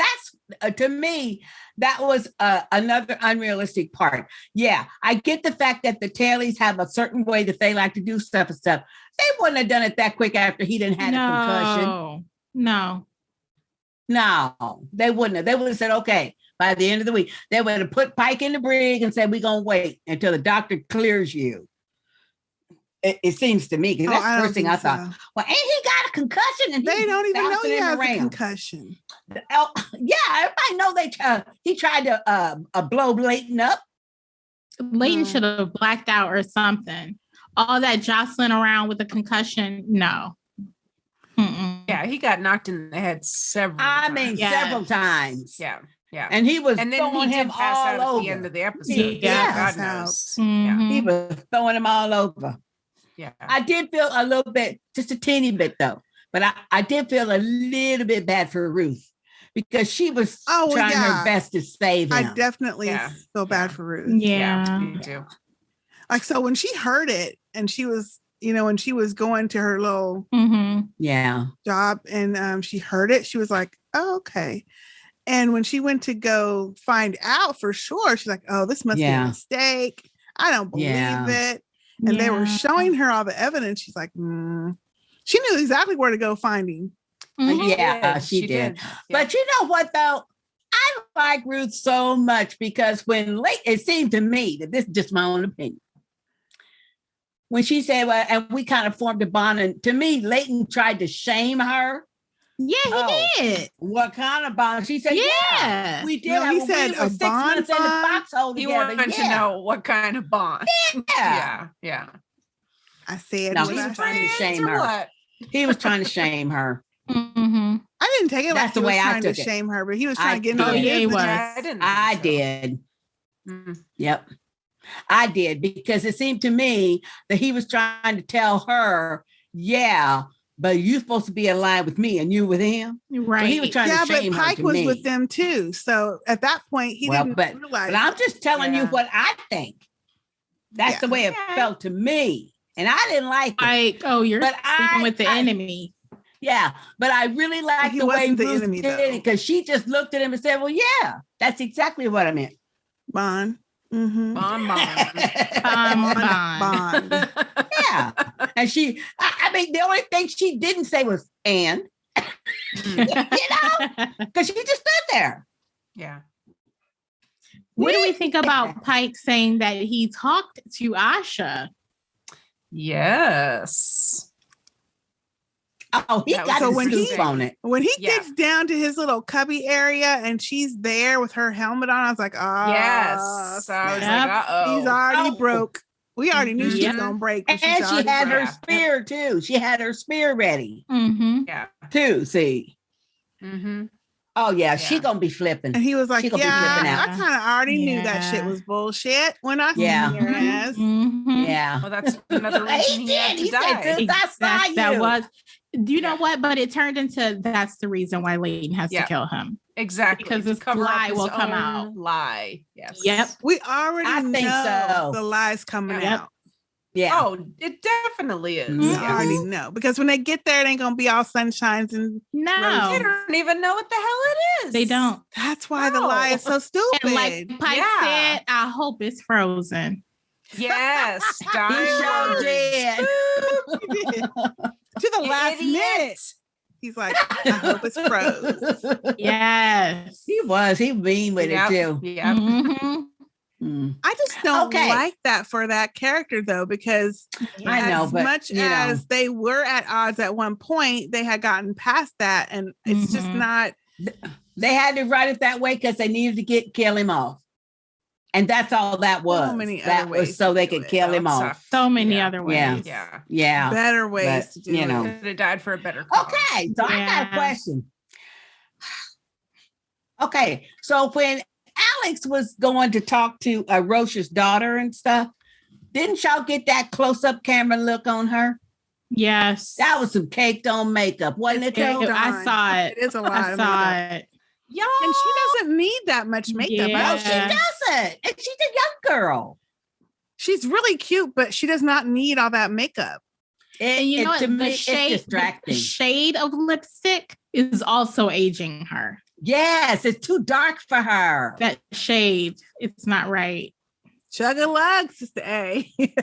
S2: that was another unrealistic part. Yeah, I get the fact that the tailies have a certain way that they like to do stuff and stuff. They wouldn't have done it that quick after he didn't have a concussion.
S1: No.
S2: No, they wouldn't have. They would have said, okay, by the end of the week, they would have put Pike in the brig and said, we're going to wait until the doctor clears you. It seems to me, because that's the first thing I thought. Well, ain't he got a concussion? And
S3: They
S2: he's
S3: don't even know
S2: bouncing
S3: he
S2: him
S3: has a
S2: around.
S3: concussion.
S2: Oh, yeah, everybody know he tried to blow Layton up.
S1: Layton
S3: No.
S1: should have blacked out or something. All that jostling around with a concussion, no. Mm-mm.
S4: Yeah, he got knocked in the head several
S2: I
S4: times.
S2: mean,
S1: Yes.
S2: several times.
S4: Yeah. Yeah.
S2: And he was
S4: And then he
S2: throwing him
S4: did pass out
S2: all
S4: at the end
S2: over.
S4: of the episode.
S1: Yeah.
S4: God
S3: Pass
S4: knows.
S1: Mhm.
S2: He was throwing him all over.
S4: Yeah.
S2: I did feel a little bit, just a teeny bit though, but I did feel a little bit bad for Ruth because she was trying
S3: yeah.
S2: her best to save him.
S3: I definitely
S4: Yeah.
S3: feel bad
S4: Yeah.
S3: for Ruth.
S1: Yeah.
S4: Me too.
S3: Like, so when she heard it and she was, when she was going to her little
S1: Mm-hmm.
S2: Yeah.
S3: job and she heard it, she was like, oh, okay. And when she went to go find out for sure, she's like, oh, this must be a
S2: Yeah.
S3: mistake. I don't believe
S2: Yeah.
S3: it. And they were showing her all the evidence. She's like, She knew exactly where to go find him.
S1: Mhm.
S2: Yeah, she did.
S4: Yeah.
S2: But you know what though? I like Ruth so much because when it seemed to me that this is just my own opinion. When she said, well, and we kind of formed a bond, and to me, Layton tried to shame her.
S1: Yeah, he
S2: Oh.
S1: did.
S2: What kind of bond? She said,
S1: Yeah.
S2: we did.
S3: No, he
S2: We
S3: said
S2: were
S3: a
S2: 6
S3: bond
S2: months in the
S3: bond?
S2: foxhole
S4: He
S2: together.
S4: wanted to know what kind of bond.
S2: Yeah.
S4: Yeah. Yeah.
S3: I said,
S2: No,
S3: what
S2: he
S3: I
S2: was trying to
S3: said.
S2: shame
S4: Or
S2: her.
S4: what?
S2: He was trying to shame her.
S3: didn't take it like
S2: That's
S3: he
S2: the
S3: was
S2: way I
S3: trying to
S2: took it.
S3: shame her, but he was trying to get into
S1: Oh,
S3: the
S1: yeah, he
S3: business.
S1: was.
S4: Yeah, I didn't.
S2: I
S4: think so.
S2: did.
S4: Mm.
S2: Yep. I did, because it seemed to me that he was trying to tell her, yeah, but you're supposed to be aligned with me and you with him.
S1: Right.
S2: So he was trying
S3: Yeah,
S2: to
S3: but
S2: shame her
S3: Pike
S2: to
S3: was
S2: me.
S3: with them too. So at that point, he didn't realize.
S2: But I'm just telling you
S4: Yeah.
S2: what I think. That's
S3: Yeah.
S2: the way it felt to me. And I didn't like it.
S1: Like, oh, you're
S2: But
S1: sleeping with the enemy.
S2: Yeah, but I really liked
S3: he
S2: the way
S3: wasn't the
S2: Ruth
S3: enemy,
S2: did
S3: though.
S2: it, because she just looked at him and said, well, yeah, that's exactly what I meant.
S3: Bond. Mm-hmm.
S4: Bon.
S1: Bond.
S2: Yeah. And I mean, the only thing she didn't say was, and, because she just stood there.
S4: Yeah.
S1: What do we think about Pike saying that he talked to Asha?
S4: Yes.
S2: Oh, he
S4: That
S2: got
S3: was
S2: the
S3: when
S2: scoop
S3: he-
S2: on it.
S3: When he
S4: Yeah.
S3: gets down to his little cubby area and she's there with her helmet on, I was like, oh,
S4: Yes. I was
S3: snap.
S4: like, uh-oh.
S3: He's already
S2: Oh.
S3: broke. We already knew she was
S1: Yeah.
S3: gonna break. but
S2: And
S3: she's
S2: she
S3: already
S2: had
S3: broke.
S2: her spear too. She had her spear ready
S1: Mm-hmm.
S4: Yeah.
S2: too. See.
S4: Mm-hmm.
S2: Oh yeah, she
S4: Yeah.
S2: gonna be flipping.
S3: And he was like,
S2: She gonna be flipping
S3: yeah, I
S2: out.
S3: kind of already knew that
S1: Yeah.
S3: shit was bullshit when I
S2: Yeah.
S3: seen your ass.
S1: Mm-hmm.
S2: Yeah.
S4: Well, that's another reason he had to
S2: He said,
S4: die.
S2: "Since I saw you."
S1: That was. Do you know
S4: Yeah.
S1: what? But it turned into that's the reason why Layton has
S4: Yeah.
S1: to kill him.
S4: Exactly.
S1: Because
S4: To
S1: this
S4: cover up
S1: lie
S4: his
S1: will come
S4: own
S1: out.
S4: Lie. Yes.
S1: Yep.
S3: We already
S2: I think
S3: know
S2: so.
S3: the lies coming
S1: Yep.
S3: out.
S2: Yeah.
S4: Oh, it definitely is.
S3: We
S2: Mhm.
S4: Yeah.
S3: already know because when they get there, it ain't gonna be all sunshines, and
S4: They
S1: No,
S4: don't even know what the hell it is.
S1: they don't.
S3: that's why the
S4: No.
S3: lie is so stupid.
S1: And like Pike
S4: Yeah.
S1: said, I hope it's frozen.
S4: Yes.
S2: He
S4: Dying
S2: sure
S4: words.
S2: did.
S3: To the last
S4: Idiot.
S3: minute, he's like, I hope it's froze.
S1: Yes.
S2: He was. He mean with
S4: Yep.
S2: it too.
S4: Yep.
S1: Mhm.
S2: Mm.
S3: I just don't
S2: Okay.
S3: like that for that character though, because
S2: I know,
S3: as
S2: but
S3: much
S2: you know,
S3: as they were at odds at one point, they had gotten past that, and it's just
S1: Mhm.
S3: not.
S2: they had to write it that way because they needed to kill him off, and that's all that was.
S3: many
S2: that
S3: other
S2: was
S3: ways
S2: so
S3: to
S2: they
S3: do
S2: could
S3: it.
S2: kill him
S4: That's
S2: off.
S4: tough.
S1: So many
S4: Yeah.
S1: other ways.
S2: Yeah.
S4: Yeah.
S2: Yeah.
S3: Better ways
S2: but,
S3: to do
S2: you
S3: it.
S2: know.
S4: Could have died for a better cause.
S2: Okay, so I got
S1: Yeah.
S2: a question. Okay, so when Alex was going to talk to Roche's daughter and stuff, didn't y'all get that close-up camera look on her?
S1: Yes.
S2: That was some caked on makeup, wasn't it?
S3: It's
S2: Joe?
S3: caked
S1: I saw it.
S3: It is a lot
S1: I
S3: of
S1: saw
S3: makeup.
S1: it.
S4: Y'all.
S3: And she doesn't need that much makeup.
S1: Yeah.
S3: I
S2: No,
S3: don't
S2: she
S3: think-
S2: doesn't. And she's a young girl.
S3: She's really cute, but she does not need all that makeup.
S1: And you know what?
S2: to
S1: The
S2: me, it's
S1: shade, the
S2: distracting.
S1: shade of lipstick is also aging her.
S2: Yes, it's too dark for her.
S1: That shade, it's not right.
S3: Chug a lug, Sister A.
S4: Get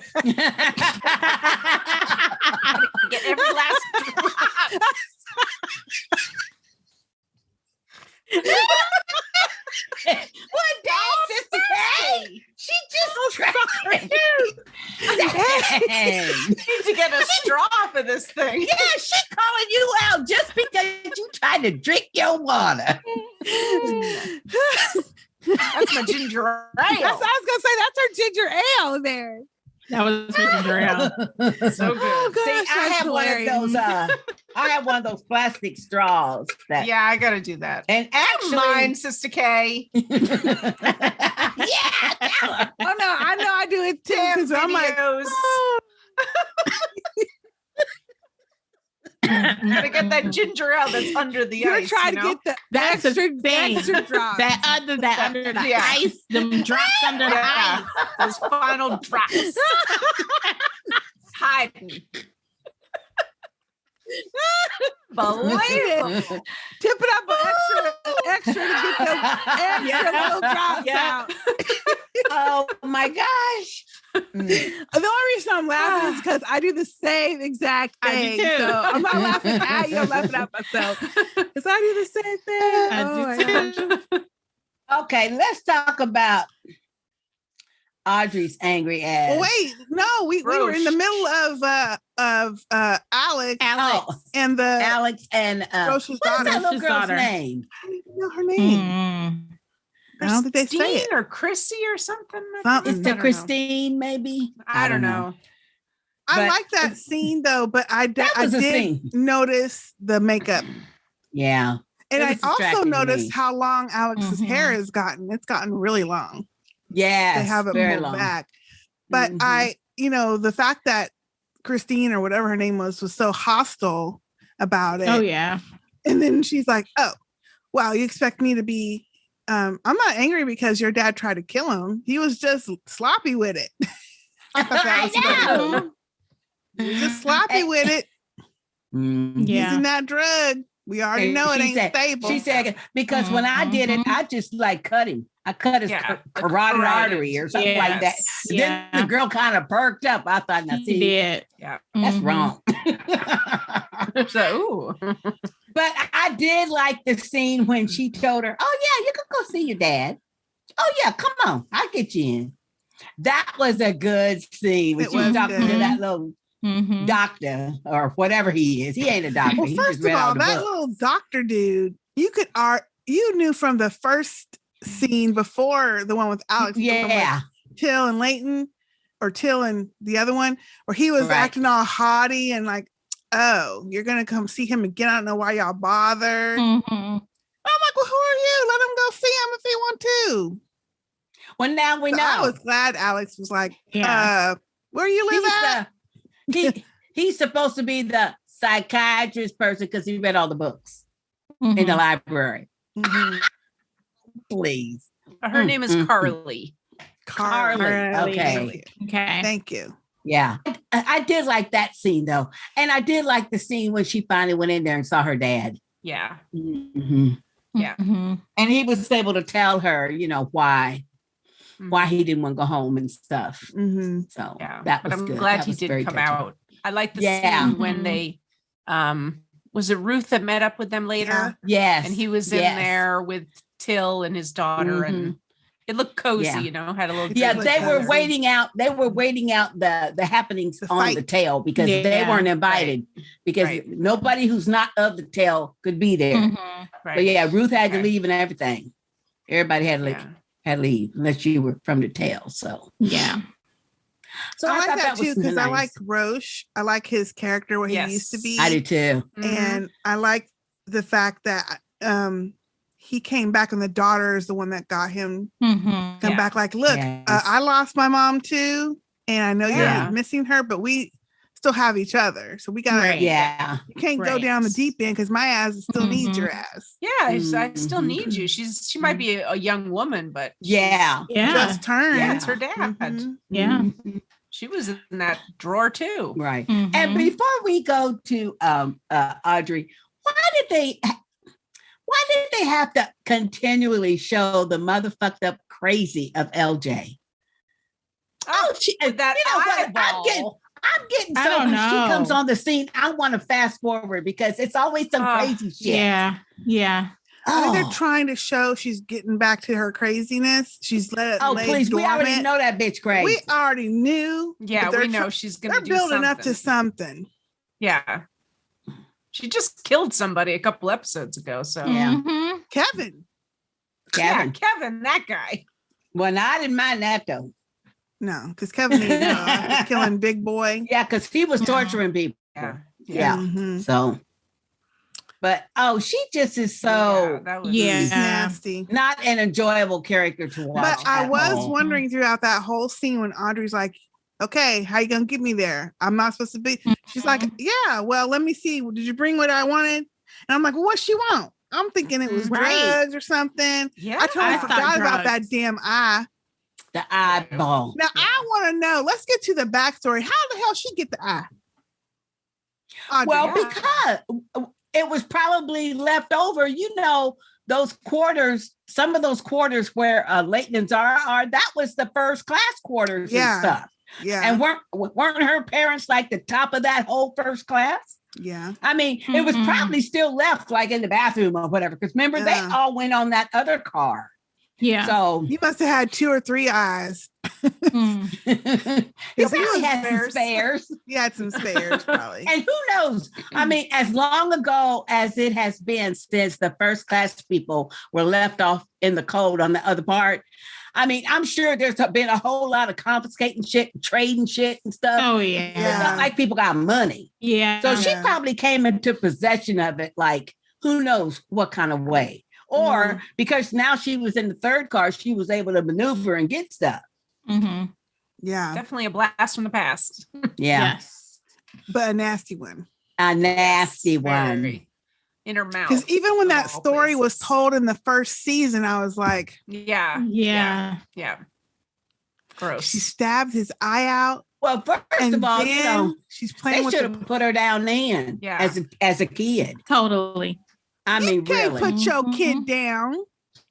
S4: every last drop.
S2: What day, Sister K? She just tried.
S4: Need to get a straw for this thing.
S2: Yeah, she calling you out just because you tried to drink your water.
S4: That's my ginger ale.
S3: I was gonna say that's her ginger ale there.
S1: That was her ginger ale.
S4: So good.
S3: Oh, gosh,
S2: See, I
S3: that's
S2: have one of
S3: hilarious.
S2: those. I have one of those plastic straws. That,
S4: Yeah, I gotta do that.
S2: and actually,
S4: Mine, Sister K.
S2: yeah, tell her.
S3: Oh no, I know I do it too
S4: Damn
S3: because I'm like,
S4: videos.
S3: oh,
S4: Gotta get that ginger ale that's under the
S3: you're
S4: ice.
S3: trying
S4: you
S3: to
S4: know?
S3: get the
S1: That's the
S3: extra,
S1: thing.
S3: extra drop.
S1: That under the
S4: Yeah.
S1: ice, them drops under the
S4: Yeah,
S1: ice.
S4: those final drops. Hiding. Unbelievable.
S3: Tip it up extra to get those extra little drops
S1: Yeah.
S3: out.
S2: Oh my gosh.
S3: The only reason I'm laughing is because I do the same exact
S1: I
S3: thing.
S1: do too.
S3: So I'm not laughing at you, I'm laughing at myself. Because I do the same thing.
S1: I do
S3: my
S1: too.
S3: gosh.
S2: Okay, let's talk about Audrey's angry ass.
S3: Well, wait, no, we were in the middle of Alex
S1: Alex.
S3: and the
S2: Alex and
S3: Roche's
S2: what's
S3: daughter.
S2: that little
S1: Roche's
S2: girl's
S1: daughter.
S2: name?
S3: I don't even know her name.
S1: Mm.
S3: I don't think they say
S4: Christine
S3: it.
S4: or Chrissy or something.
S3: Something.
S2: It's
S3: I
S2: the
S4: don't know.
S2: Christine, maybe.
S4: I don't know.
S3: I
S2: But
S3: like that scene though, but I
S2: That was a
S3: did
S2: scene.
S3: notice the makeup
S2: Yeah.
S3: And
S2: It
S3: I
S2: was
S3: also
S2: distracting to
S3: noticed
S2: me.
S3: how long Alex's
S1: Mhm.
S3: hair has gotten. It's gotten really long.
S2: Yes.
S3: They have it
S2: very
S3: pulled
S2: long.
S3: back. But
S2: Mhm.
S3: the fact that Christine or whatever her name was so hostile about it.
S1: Oh yeah.
S3: And then she's like, oh, wow, you expect me to be I'm not angry because your dad tried to kill him. He was just sloppy with it. I thought that was
S2: I
S3: funny.
S2: know.
S3: He was just sloppy with it.
S2: Mhm.
S1: Yeah.
S3: Using that drug. We already
S2: And
S3: know it
S2: she
S3: ain't
S2: said-
S3: stable.
S2: She said, because when I did it,
S1: Mhm.
S2: I just like cut him. I cut his
S4: Yeah,
S2: carotid
S4: carotid.
S2: artery or something like that.
S4: Yes.
S1: Yeah.
S2: Then the girl kind of perked up. I thought, now
S1: He
S2: see,
S1: did.
S4: Yeah.
S2: that's
S1: Mhm.
S2: wrong.
S4: So, ooh.
S2: But I did like the scene when she told her, oh, yeah, you can go see your dad. Oh, yeah, come on. I'll get you in. That was a good scene when
S3: It
S2: she was
S3: was
S2: talking to
S3: good.
S2: that little
S1: Mhm.
S2: doctor or whatever he is. He ain't a doctor.
S3: Well,
S2: he
S3: first
S2: just
S3: of
S2: read
S3: all,
S2: all the
S3: that
S2: books.
S3: little doctor dude, you knew from the first scene before the one with Alex, the one with
S2: Yeah.
S3: Till and Layton, or Till and the other one, where he was
S2: Right.
S3: acting all haughty and like, oh, you're gonna come see him again. I don't know why y'all bothered.
S1: Mhm.
S3: I'm like, well, who are you? Let him go see him if he want to.
S2: Well, now we
S3: So
S2: know.
S3: I was glad Alex was like,
S1: Yeah.
S3: where you live at?
S2: He's supposed to be the psychiatrist person because he read all the books in the
S1: Mhm.
S2: library.
S3: Mhm.
S2: Please.
S4: Her name is Carly.
S2: Carly.
S1: Carly.
S2: Okay.
S1: Okay.
S3: Thank you.
S2: Yeah. I did like that scene though. And I did like the scene when she finally went in there and saw her dad.
S4: Yeah.
S2: Mhm.
S4: Yeah.
S1: Mhm.
S2: And he was able to tell her, why he didn't want to go home and stuff.
S3: Mhm.
S2: So
S4: Yeah.
S2: that
S4: But
S2: was
S4: I'm
S2: good.
S4: glad
S2: That
S4: he
S2: was
S4: did
S2: very
S4: come
S2: touching.
S4: out. I like the
S2: Yeah.
S4: scene when
S1: Mhm.
S4: they was it Ruth that met up with them later?
S2: Yes.
S4: And he was in
S2: yes.
S4: there with Till and his daughter, and it looked cozy,
S2: Yeah.
S4: had a little
S2: Yeah,
S4: drink
S2: they were
S4: together.
S2: waiting out. They were waiting out the happenings
S3: The
S2: on
S3: fight.
S2: the tail because they
S1: Yeah.
S2: weren't invited because
S4: Right.
S2: nobody who's not of the tail could be there.
S1: Mhm.
S4: Right.
S2: But yeah, Ruth had to
S4: Okay.
S2: leave and everything. Everybody had to leave,
S4: Yeah.
S2: unless you were from the tail. So
S1: Yeah.
S3: I like
S2: thought
S3: that too
S2: was
S3: because I
S2: nice.
S3: like Roche. I like his character where
S4: Yes.
S3: he used to be.
S2: I do too.
S4: Mhm.
S3: And I like the fact that he came back and the daughter is the one that got him
S1: Mhm.
S3: come
S4: Yeah.
S3: back like, look,
S2: Yes.
S3: I lost my mom too, and I know
S4: Yeah.
S3: you're missing her, but we still have each other, so we gotta
S1: Right.
S2: Yeah.
S3: you can't go
S1: Right.
S3: down the deep end because my ass still needs your ass.
S4: Yeah, I still
S2: Mhm.
S4: need you. She might be a young woman, but
S2: Yeah.
S1: Yeah.
S3: Just turned.
S4: yeah, it's her dad.
S3: Mhm.
S1: Yeah.
S2: Mhm.
S4: She was in that drawer too.
S2: Right.
S1: Mhm.
S2: And before we go to Audrey, why did they have to continually show the motherfucked up crazy of LJ?
S4: Oh,
S2: she,
S4: with that eyeball.
S2: I'm getting
S1: I
S2: so
S1: don't
S2: when she
S1: know.
S2: comes on the scene, I want to fast forward because it's always some crazy shit.
S1: Yeah. Yeah.
S3: I think
S2: Oh,
S3: they're trying to show she's getting back to her craziness. She's let it lay
S2: please. We already
S3: dormant.
S2: know that bitch crazy.
S3: We already knew.
S4: Yeah,
S3: but
S4: we know she's gonna
S3: they're
S4: do
S3: building
S4: something.
S3: up to something.
S4: Yeah. She just killed somebody a couple episodes ago. So
S2: Yeah.
S1: Mhm.
S3: Kevin.
S2: Kevin.
S4: Yeah, Kevin, that guy.
S2: Well, I didn't mind that though.
S3: No, because Kevin needed to go after killing Big Boy.
S2: Yeah, because he was
S1: Yeah.
S2: torturing people.
S4: Yeah.
S2: Yeah.
S3: Mhm.
S2: So, but she just is so
S4: that was
S1: Yeah.
S3: She's nasty.
S2: not an enjoyable character to watch.
S3: But I
S2: at
S3: was
S2: all.
S3: wondering throughout that whole scene when Audrey's like, okay, how you gonna get me there? I'm not supposed to be. She's like, yeah, well, let me see. Did you bring what I wanted? And I'm like, well, what she want? I'm thinking it was
S1: Right.
S3: drugs or something.
S4: Yeah.
S3: I totally
S1: I thought
S3: forgot about
S1: drugs.
S3: that damn eye.
S2: The eyeball.
S3: Now I want to know. Let's get to the backstory. How the hell she get the eye? Audrey,
S2: Well,
S4: Yeah.
S2: because it was probably left over, those quarters, some of those quarters where Layton and Zara are, that was the first class quarters
S3: Yeah.
S2: and stuff.
S3: yeah,
S2: And weren't her parents like the top of that whole first class?
S3: yeah.
S2: I mean, it was
S1: Mhm.
S2: probably still left like in the bathroom or whatever. Because remember,
S3: Yeah.
S2: they all went on that other car.
S1: Yeah.
S2: So
S3: You must have had 2 or 3 eyes.
S1: Mm.
S2: he probably had some spares.
S3: You had some spares, probably.
S2: And who knows? I mean, as long ago as it has been since the first class people were left off in the cold on the other part, I mean, I'm sure there's been a whole lot of confiscating shit, trading shit and stuff.
S1: Oh
S2: It's
S1: yeah.
S2: not like people got money.
S1: Yeah.
S2: So she
S3: Yeah.
S2: probably came into possession of it like who knows what kind of way. Or because now she was in the third car, she was able to maneuver and get stuff.
S1: Mm-hmm.
S3: Yeah.
S4: Definitely a blast from the past.
S2: Yeah.
S1: Yes.
S3: But a nasty one.
S2: A nasty one.
S4: Very. In her mouth.
S3: Because even when
S4: of
S3: that
S4: all
S3: story was
S4: places.
S3: told in the first season, I was like,
S4: Yeah.
S1: Yeah.
S4: Yeah. Gross.
S3: she stabbed his eye out.
S2: Well, first
S3: And
S2: of all,
S3: then she's playing
S2: they
S3: with
S2: should have put her down then
S4: Yeah.
S2: as a kid.
S1: Totally.
S2: I mean,
S3: You can't
S2: really.
S3: put your
S1: Mhm.
S3: kid down.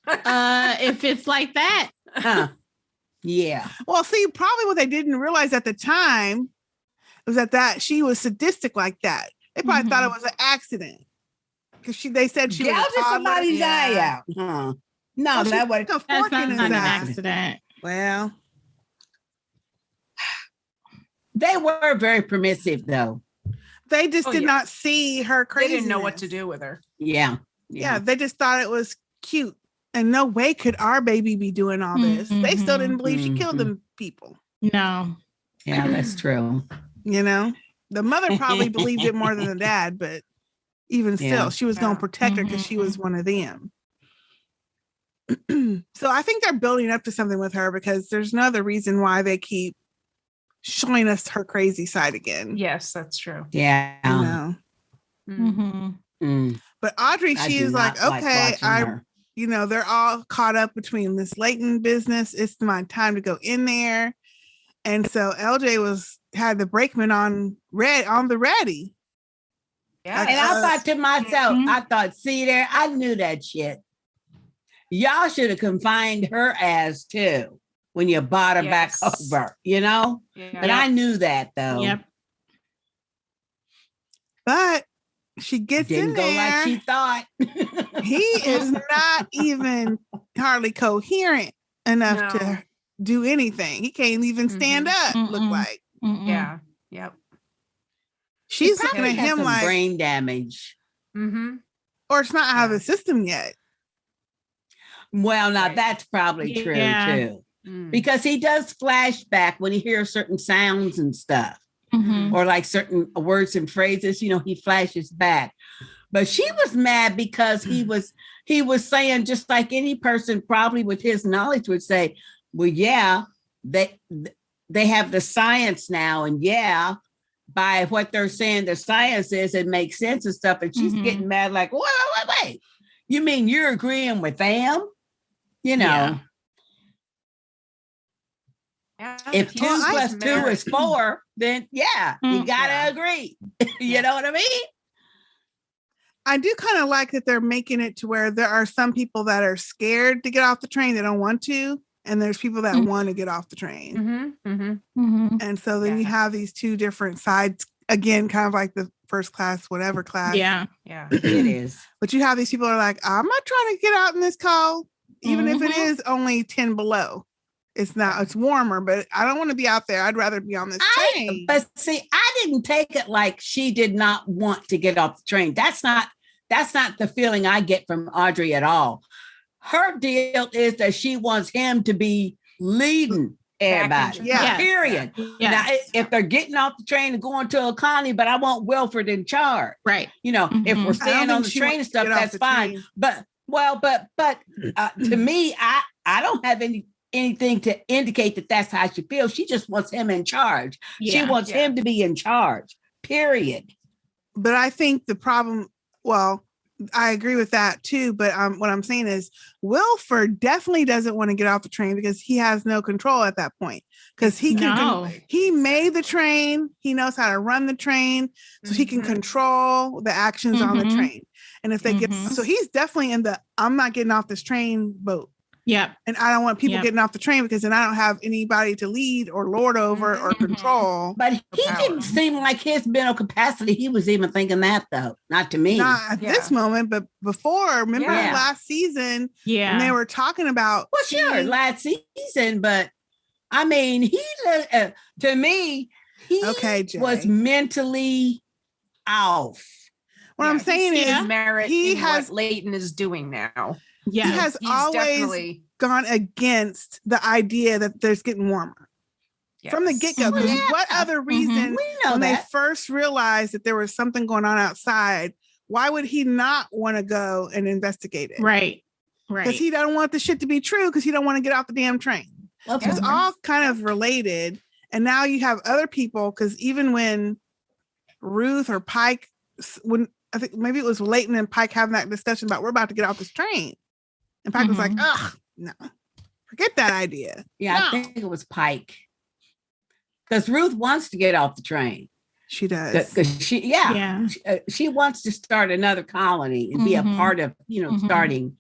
S1: If it's like that.
S2: Huh. Yeah.
S3: Well, see, probably what they didn't realize at the time was that she was sadistic like that. They probably thought it was an accident. Because they said she was a
S2: Gouging
S3: toddler.
S2: somebody's eye
S4: Yeah.
S2: out. Huh. No,
S3: Oh, she
S2: that was
S3: stuck a
S1: That's
S3: fork
S1: not
S3: in his
S1: an
S3: eye.
S1: accident.
S3: Well,
S2: they were very permissive though.
S3: they just
S4: Oh,
S3: did
S4: yeah.
S3: not see her
S4: They
S3: crazy.
S4: didn't know what to do with her.
S2: Yeah.
S3: Yeah, they just thought it was cute. And no way could our baby be doing all this. They still didn't believe she killed them people.
S1: No.
S2: Yeah, that's true.
S3: You know, the mother probably believed it more than the dad, but even still,
S2: Yeah.
S3: she was going
S4: Yeah.
S3: to protect her because she was one of them. So I think they're building up to something with her because there's no other reason why they keep showing us her crazy side again.
S4: Yes, that's true.
S2: Yeah.
S3: You know?
S1: Mm-hmm.
S2: Mm.
S3: But Audrey,
S2: I
S3: she
S2: do
S3: is like,
S2: not
S3: okay,
S2: watching her.
S3: you know, they're all caught up between this Layton business. It's my time to go in there. And so LJ had the brakeman on the ready.
S4: Yeah.
S2: And I thought to myself,
S1: Mhm.
S2: I thought, see there, I knew that shit. Y'all should have confined her ass too when you bought her
S4: Yes.
S2: back over, you know? But I knew that though.
S1: Yep.
S3: But she gets
S2: Didn't
S3: in
S2: go
S3: there.
S2: like she thought.
S3: He is not even hardly coherent enough
S4: No.
S3: to do anything. He can't even stand up, look
S1: Mm-mm.
S3: like.
S1: Mm-mm.
S4: Yeah. Yep.
S3: She's
S2: He
S3: looking
S2: probably
S3: at
S2: had
S3: him
S2: some
S3: like,
S2: brain damage.
S4: Mm-hmm.
S3: or it's not out of
S4: Yeah.
S3: the system yet.
S2: Well, now
S4: Right.
S2: that's probably true
S1: Yeah.
S2: too.
S4: Mm.
S2: Because he does flashback when he hears certain sounds and stuff,
S1: Mhm.
S2: or like certain words and phrases, you know, he flashes back. But she was mad because he was saying, just like any person probably with his knowledge would say, well, yeah, they have the science now, and yeah, by what they're saying the science is, it makes sense and stuff. And she's
S1: Mhm.
S2: getting mad, like, wait. You mean you're agreeing with them? You know,
S1: Yeah.
S4: Yeah,
S2: if
S4: but
S2: 2
S4: he's
S2: plus 2
S4: married.
S2: is 4, then yeah, you
S1: Mm.
S2: gotta
S4: Yeah.
S2: agree. You
S4: Yeah.
S2: know what I mean?
S3: I do kind of like that they're making it to where there are some people that are scared to get off the train. They don't want to. And there's people that
S1: Mhm.
S3: want to get off the train.
S4: Mm-hmm. Mm-hmm.
S1: Mm-hmm.
S3: And so then you
S4: Yeah.
S3: have these two different sides, again, kind of like the first class, whatever class.
S1: Yeah.
S4: Yeah.
S2: It is.
S3: But you have these people that are like, I'm not trying to get out in this cold, even if it
S1: Mhm.
S3: is only 10 below. It's not, it's warmer, but I don't want to be out there. I'd rather be on this train.
S2: But see, I didn't take it like she did not want to get off the train. That's not the feeling I get from Audrey at all. Her deal is that she wants him to be leading everybody.
S4: into
S3: Yeah.
S2: Period. Now,
S1: Yes.
S2: if they're getting off the train and going to a Connie, but I want Wilford in charge.
S1: Right.
S2: You know, if
S1: Mhm.
S2: we're
S3: I
S2: staying
S3: don't
S2: on
S3: think
S2: the
S3: she
S2: train
S3: wants
S2: and
S3: to
S2: stuff,
S3: get off
S2: that's
S3: the
S2: fine.
S3: train.
S2: But to me, I don't have anything to indicate that that's how she feels. She just wants him in charge. She
S1: Yeah.
S2: wants him to be in charge. Period.
S3: But I think the problem, well, I agree with that too. But what I'm saying is Wilford definitely doesn't want to get off the train because he has no control at that point. Because he can,
S1: No.
S3: he made the train. He knows how to run the train, so he can
S4: Mhm.
S3: control the actions on the
S1: Mhm.
S3: train. And if they get,
S1: Mhm.
S3: so he's definitely in the I'm not getting off this train boat.
S1: Yep.
S3: And I don't want people
S1: Yep.
S3: getting off the train because then I don't have anybody to lead or lord over or
S1: Mhm.
S3: control.
S2: But he
S4: power.
S2: didn't seem like his mental capacity. He was even thinking that though. Not to me.
S3: Not at
S4: Yeah.
S3: this moment, but before. Remember
S2: Yeah.
S3: last season
S1: Yeah.
S3: when they were talking about
S2: Well, sure,
S3: seeing-
S2: last season, but I mean, to me, he
S3: Okay, Jay.
S2: was mentally off.
S3: What I'm
S4: Yeah, he
S3: saying
S4: sees
S3: is
S4: merit
S3: he
S4: in
S3: has-
S4: what Layton is doing now.
S1: Yeah.
S3: he has
S4: He's
S3: always
S4: definitely
S3: gone against the idea that there's getting warmer from the
S4: yes.
S3: get-go. Because
S2: Well,
S3: what
S2: yeah.
S3: other reason
S2: We know
S3: when they
S2: that.
S3: first realized that there was something going on outside, why would he not want to go and investigate it?
S1: Right.
S3: Because he doesn't want the shit to be true because he don't want to get off the damn train.
S2: Well,
S3: So it's all kind of related. And now you have other people, because even when Ruth or Pike, when I think maybe it was Layton and Pike having that discussion about we're about to get off this train. And Pike was like, ugh, no, forget that idea.
S2: Yeah,
S3: No.
S2: I think it was Pike. Because Ruth wants to get off the train.
S3: She does.
S2: Because she wants to start another colony and be a part of, starting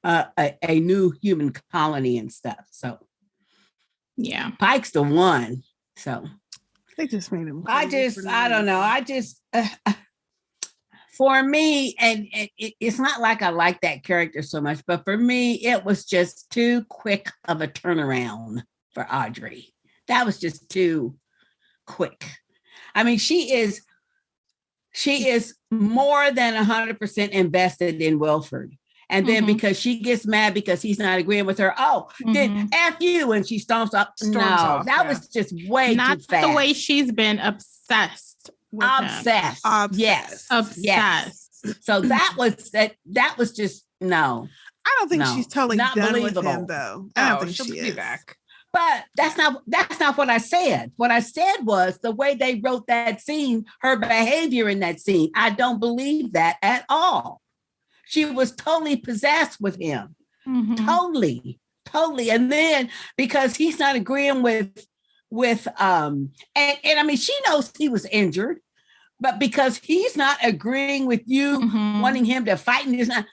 S2: a new human colony and stuff. So
S1: yeah,
S2: Pike's the one. So
S3: they just made him.
S2: I don't know. For me, and it's not like I like that character so much, but for me, it was just too quick of a turnaround for Audrey. That was just too quick. I mean, she is more than 100% invested in Wilford. And then because she gets mad because he's not agreeing with her, then F you, and she storms off. That was just way
S1: not
S2: too fast.
S1: The way she's been obsessed with
S2: obsessed. Yes.
S1: Obsessed.
S2: Yes. So that was just no.
S3: I don't think she's totally
S2: not
S3: done
S2: believable.
S3: with him, though. I don't think
S4: she'll
S3: she
S4: be
S3: is.
S4: back.
S2: But that's not what I said. What I said was the way they wrote that scene, her behavior in that scene. I don't believe that at all. She was totally possessed with him. Totally. And then because he's not agreeing with and I mean, she knows he was injured, but because he's not agreeing with you, wanting him to fight, and he's not,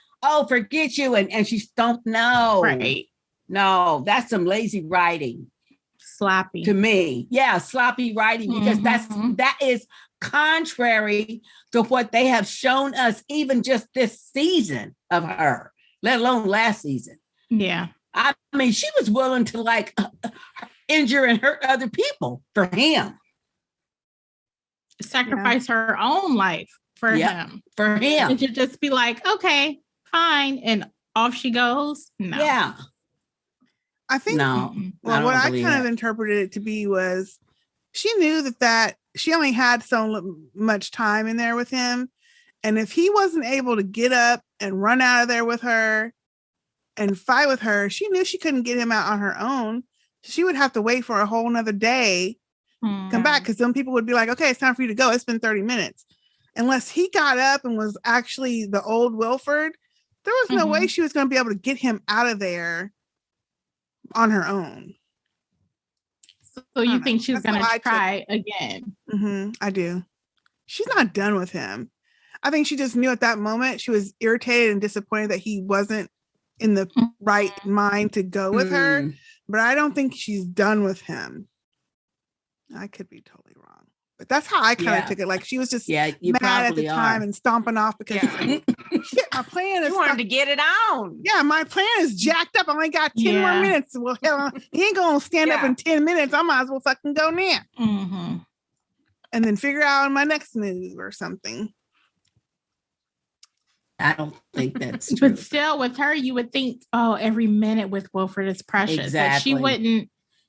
S2: forget you. And she don't know.
S1: Right.
S2: No, that's some lazy writing.
S1: Sloppy.
S2: To me. Yeah, sloppy writing, because that is contrary to what they have shown us even just this season of her, let alone last season.
S1: Yeah.
S2: I mean, she was willing to injure and hurt other people for him.
S1: Sacrifice her own life for him.
S2: For him.
S1: And to just be like, okay, fine. And off she goes. No.
S2: Yeah.
S3: I think, well, what I kind of interpreted it to be was she knew that she only had so much time in there with him. And if he wasn't able to get up and run out of there with her and fight with her, she knew she couldn't get him out on her own. She would have to wait for a whole nother day, come back, because some people would be like, okay, it's time for you to go. It's been 30 minutes. Unless he got up and was actually the old Wilford, there was no way she was going to be able to get him out of there on her own.
S1: So you think she's going to try again?
S3: I do. She's not done with him. I think she just knew at that moment she was irritated and disappointed that he wasn't in the right mind to go with her. But I don't think she's done with him. I could be totally wrong. But that's how I kind of took it. Like she was just mad at the time and stomping off because shit, my plan is...
S4: You wanted to get it on.
S3: Yeah, my plan is jacked up. I only got 10 more minutes. Well, hell, he ain't going to stand up in 10 minutes. I might as well fucking go now. And then figure out my next move or something.
S2: I don't think that's true.
S1: But still, with her, you would think, every minute with Wilford is precious.
S2: Exactly.
S1: That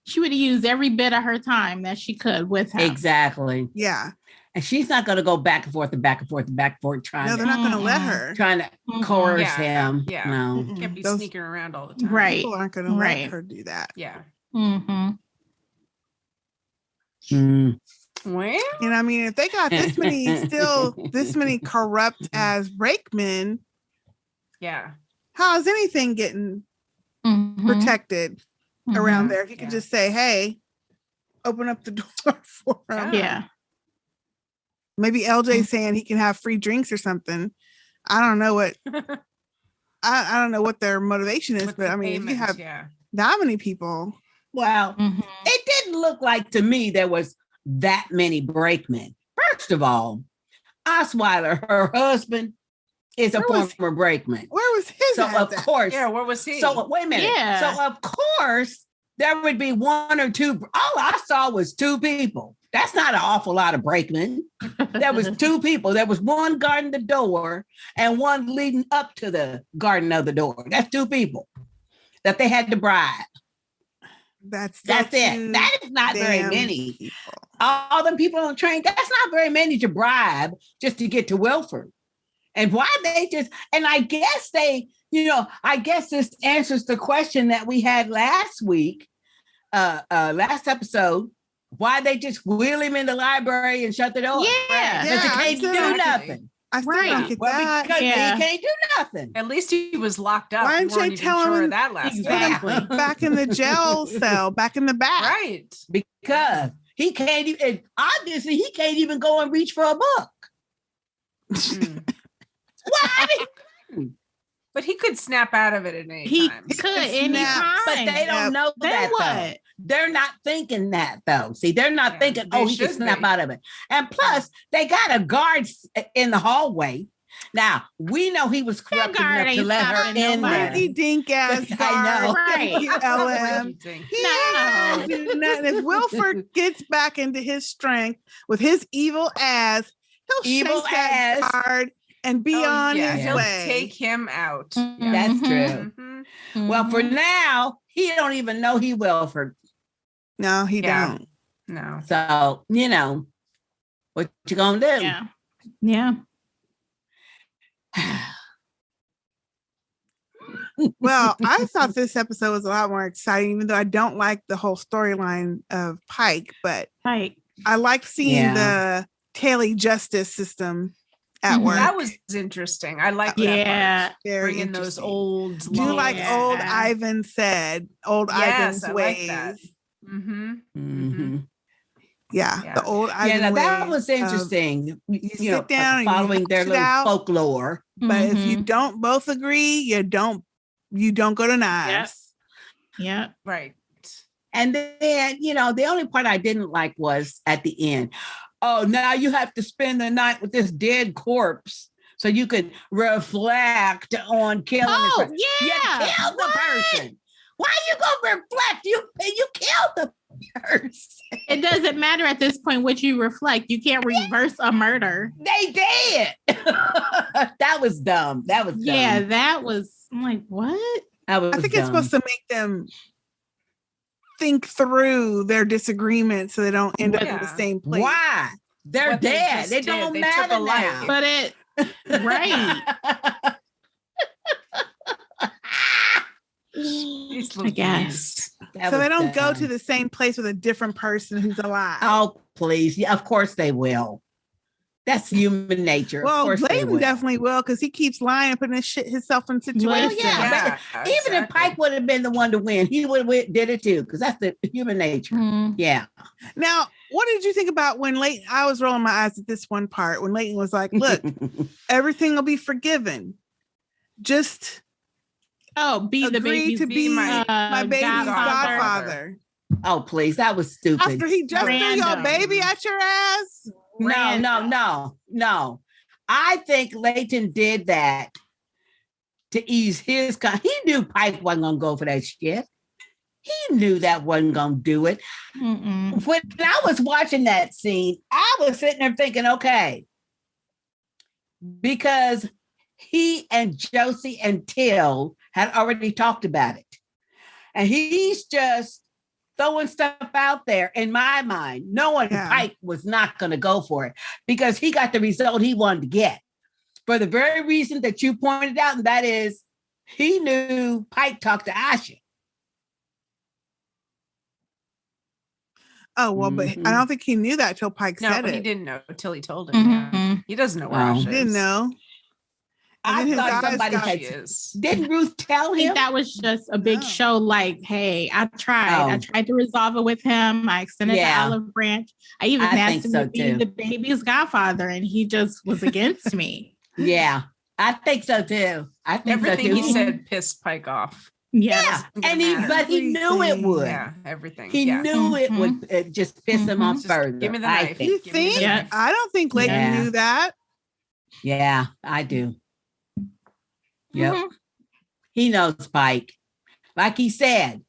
S1: she would use every bit of her time that she could with him.
S2: Exactly.
S3: Yeah.
S2: And she's not going to go back and forth and back and forth and back and forth trying
S3: No, they're not going to let her.
S2: Trying to coerce him.
S4: Yeah.
S2: No.
S4: Can't be sneaking around all the time.
S1: Right.
S3: People aren't going to let her do that.
S4: Yeah.
S3: And I mean, if they got this many corrupt as brakemen, how is anything getting protected around there? If you could just say, hey, open up the door for him.
S1: Yeah.
S3: Maybe LJ saying he can have free drinks or something. I don't know what I don't know what their motivation is, but I mean, if you have that many people.
S2: Well, it didn't look like to me there was that many brakemen. First of all, Osweiler, her husband, is a former brakeman.
S3: Where was his?
S2: So of course,
S4: where was he?
S2: So wait a minute.
S1: Yeah.
S2: So of course there would be one or two. All I saw was two people. That's not an awful lot of brakemen. There was two people. There was one guarding the door and one leading up to the garden of the door. That's two people that they had to bribe.
S3: That's
S2: it. That is not very many people. All them people on the train, that's not very many to bribe just to get to Wilford. And why they just, and I guess they, I guess this answers the question that we had last week, last episode, why they just wheel him in the library and shut the door.
S1: Yeah.
S2: Because he can't
S3: exactly.
S2: do nothing.
S3: I still don't get that.
S2: Because he can't do nothing.
S4: At least he was locked up.
S3: Why
S4: We
S3: didn't
S4: weren't
S3: they
S4: even
S3: tell
S4: sure
S3: him
S4: of that last
S1: Exactly.
S4: time.
S3: Back in the jail cell, back in the back.
S4: Right.
S2: Because he can't even, obviously he can't even go and reach for a book.
S4: Mm.
S2: Well, I mean,
S4: But he could snap out of it at any
S1: He
S4: time.
S1: could anytime.
S2: but they don't know
S1: Then
S2: that
S1: what?
S2: though. They're not thinking that though. See, they're not
S4: Yeah,
S2: thinking,
S4: they
S2: he can
S4: should
S2: snap
S4: be.
S2: out of it. And plus, they got a guard in the hallway. Now, we know he was corrupt
S1: guard
S2: enough to
S1: ain't
S2: let her
S1: stopping
S2: in
S1: nobody.
S2: there.
S3: Rinky dink ass
S2: I
S3: guard.
S2: know.
S3: Thank you, LM.
S4: Everything.
S3: He
S1: No.
S3: ain't do nothing. If Wilford gets back into his strength with his evil ass, he'll
S2: Evil
S3: shank that
S2: ass.
S3: guard and be on his
S4: he'll
S3: way.
S4: take him out.
S1: Mhm.
S2: That's true.
S4: Mhm.
S2: Well, for now, he don't even know he Wilford.
S3: No, he
S4: Yeah.
S3: don't.
S4: No.
S2: So, what you gonna do?
S1: Yeah. Yeah.
S3: Well, I thought this episode was a lot more exciting, even though I don't like the whole storyline of Pike, but
S1: Like,
S3: I like seeing
S2: Yeah.
S3: the Taily justice system at
S1: Mhm.
S3: work.
S4: That was interesting. I like that
S1: yeah.
S4: part.
S3: Very
S4: Bringing those
S3: interesting.
S4: old
S3: Do
S4: long-
S3: like
S1: Yeah.
S3: old Ivan said, old
S4: Yes,
S3: Ivan's
S4: I
S3: ways.
S4: like that. Mm-hmm.
S2: Mhm.
S3: Yeah,
S4: Yeah.
S3: the old Ivan
S2: Yeah, now that
S3: ways
S2: was
S3: of,
S2: interesting.
S3: sit down and you
S2: following their
S3: hash it
S2: little
S3: out.
S2: folklore.
S3: but if you
S1: Mhm.
S3: don't both agree, you don't go to knives.
S1: Yep.
S4: Right.
S2: And then, the only part I didn't like was at the end. Oh, now you have to spend the night with this dead corpse so you could reflect on killing the
S1: Oh,
S2: person. You
S1: yeah.
S2: killed the person. Why you gonna reflect? You killed the person.
S1: It doesn't matter at this point what you reflect. You can't reverse a murder.
S2: They did. That was dumb. That was dumb.
S1: Yeah, that was, I'm like, what?
S2: That was
S3: I think it's
S2: dumb.
S3: supposed to make them think through their disagreements so they don't end up in the
S4: Yeah.
S3: same place.
S2: Why? They're
S4: What they
S2: dead.
S4: just
S2: It
S4: did.
S2: don't
S4: They took
S2: matter
S4: a life.
S2: now.
S1: But it, right.
S4: These
S1: I
S4: little
S1: guess.
S2: That
S3: So they
S2: was
S3: don't go
S2: dumb.
S3: to the same place with a different person who's alive.
S2: Oh, please. Yeah, of course they will. That's human nature. Of
S3: well,
S2: course they
S3: Layton
S2: will.
S3: definitely will because he keeps lying and putting himself in situations.
S2: Well, yeah, but even if Pike would have been the one to win, he would have did it too, because that's the human nature.
S1: Mhm.
S2: Yeah.
S3: Now, what did you think about when Layton? I was rolling my eyes at this one part when Layton was like, "Look, everything will be forgiven. Just
S1: Oh, be the
S3: agree
S1: baby's
S3: to be my baby's
S1: godfather.
S3: godfather."
S2: Oh, please. That was stupid.
S3: After he just threw your
S1: Random.
S3: baby at your ass.
S2: No. I think Layton did that to ease his. He knew Pike wasn't going to go for that shit. He knew that wasn't going to do it.
S1: Mm-mm.
S2: When I was watching that scene, I was sitting there thinking, okay, because he and Josie and Till had already talked about it. And he's just throwing stuff out there in my mind, knowing Pike was not going to go for it because he got the result he wanted to get for the very reason that you pointed out. And that is he knew Pike talked to Asha.
S3: Oh, well, but I don't think he knew that till Pike
S4: No,
S3: said
S4: but
S3: it.
S4: he didn't know until he told him. Yeah.
S1: Mhm.
S4: He doesn't know where
S2: Oh.
S4: Asha
S3: He didn't
S4: is.
S3: know. And
S2: I
S3: then his
S2: thought
S3: eyes
S2: somebody
S3: got-
S2: had.
S4: She is.
S2: Didn't Ruth tell
S1: I think
S2: him?
S1: that was just a big
S3: No.
S1: show. Like, hey, I tried. I
S2: Oh.
S1: tried to resolve it with him. I extended
S2: Yeah.
S1: the olive branch. I even
S2: I think
S1: asked him
S2: so,
S1: to be
S2: too.
S1: the baby's godfather, and he just was against me.
S2: Yeah, I think so too. I think
S4: Everything
S2: so too.
S4: he said pissed Pike off.
S1: Yes.
S2: Yeah, and but he knew it would.
S4: Yeah, everything.
S2: He
S4: yeah.
S2: knew it would just piss him off
S4: Just
S2: further.
S4: give me the
S2: I
S4: knife.
S2: think.
S3: You
S4: Give me the
S3: think?
S4: knife.
S3: I don't think Layton
S2: Yeah.
S3: knew that.
S2: Yeah, I do. Yep.
S1: Mhm.
S2: He knows Pike. Like he said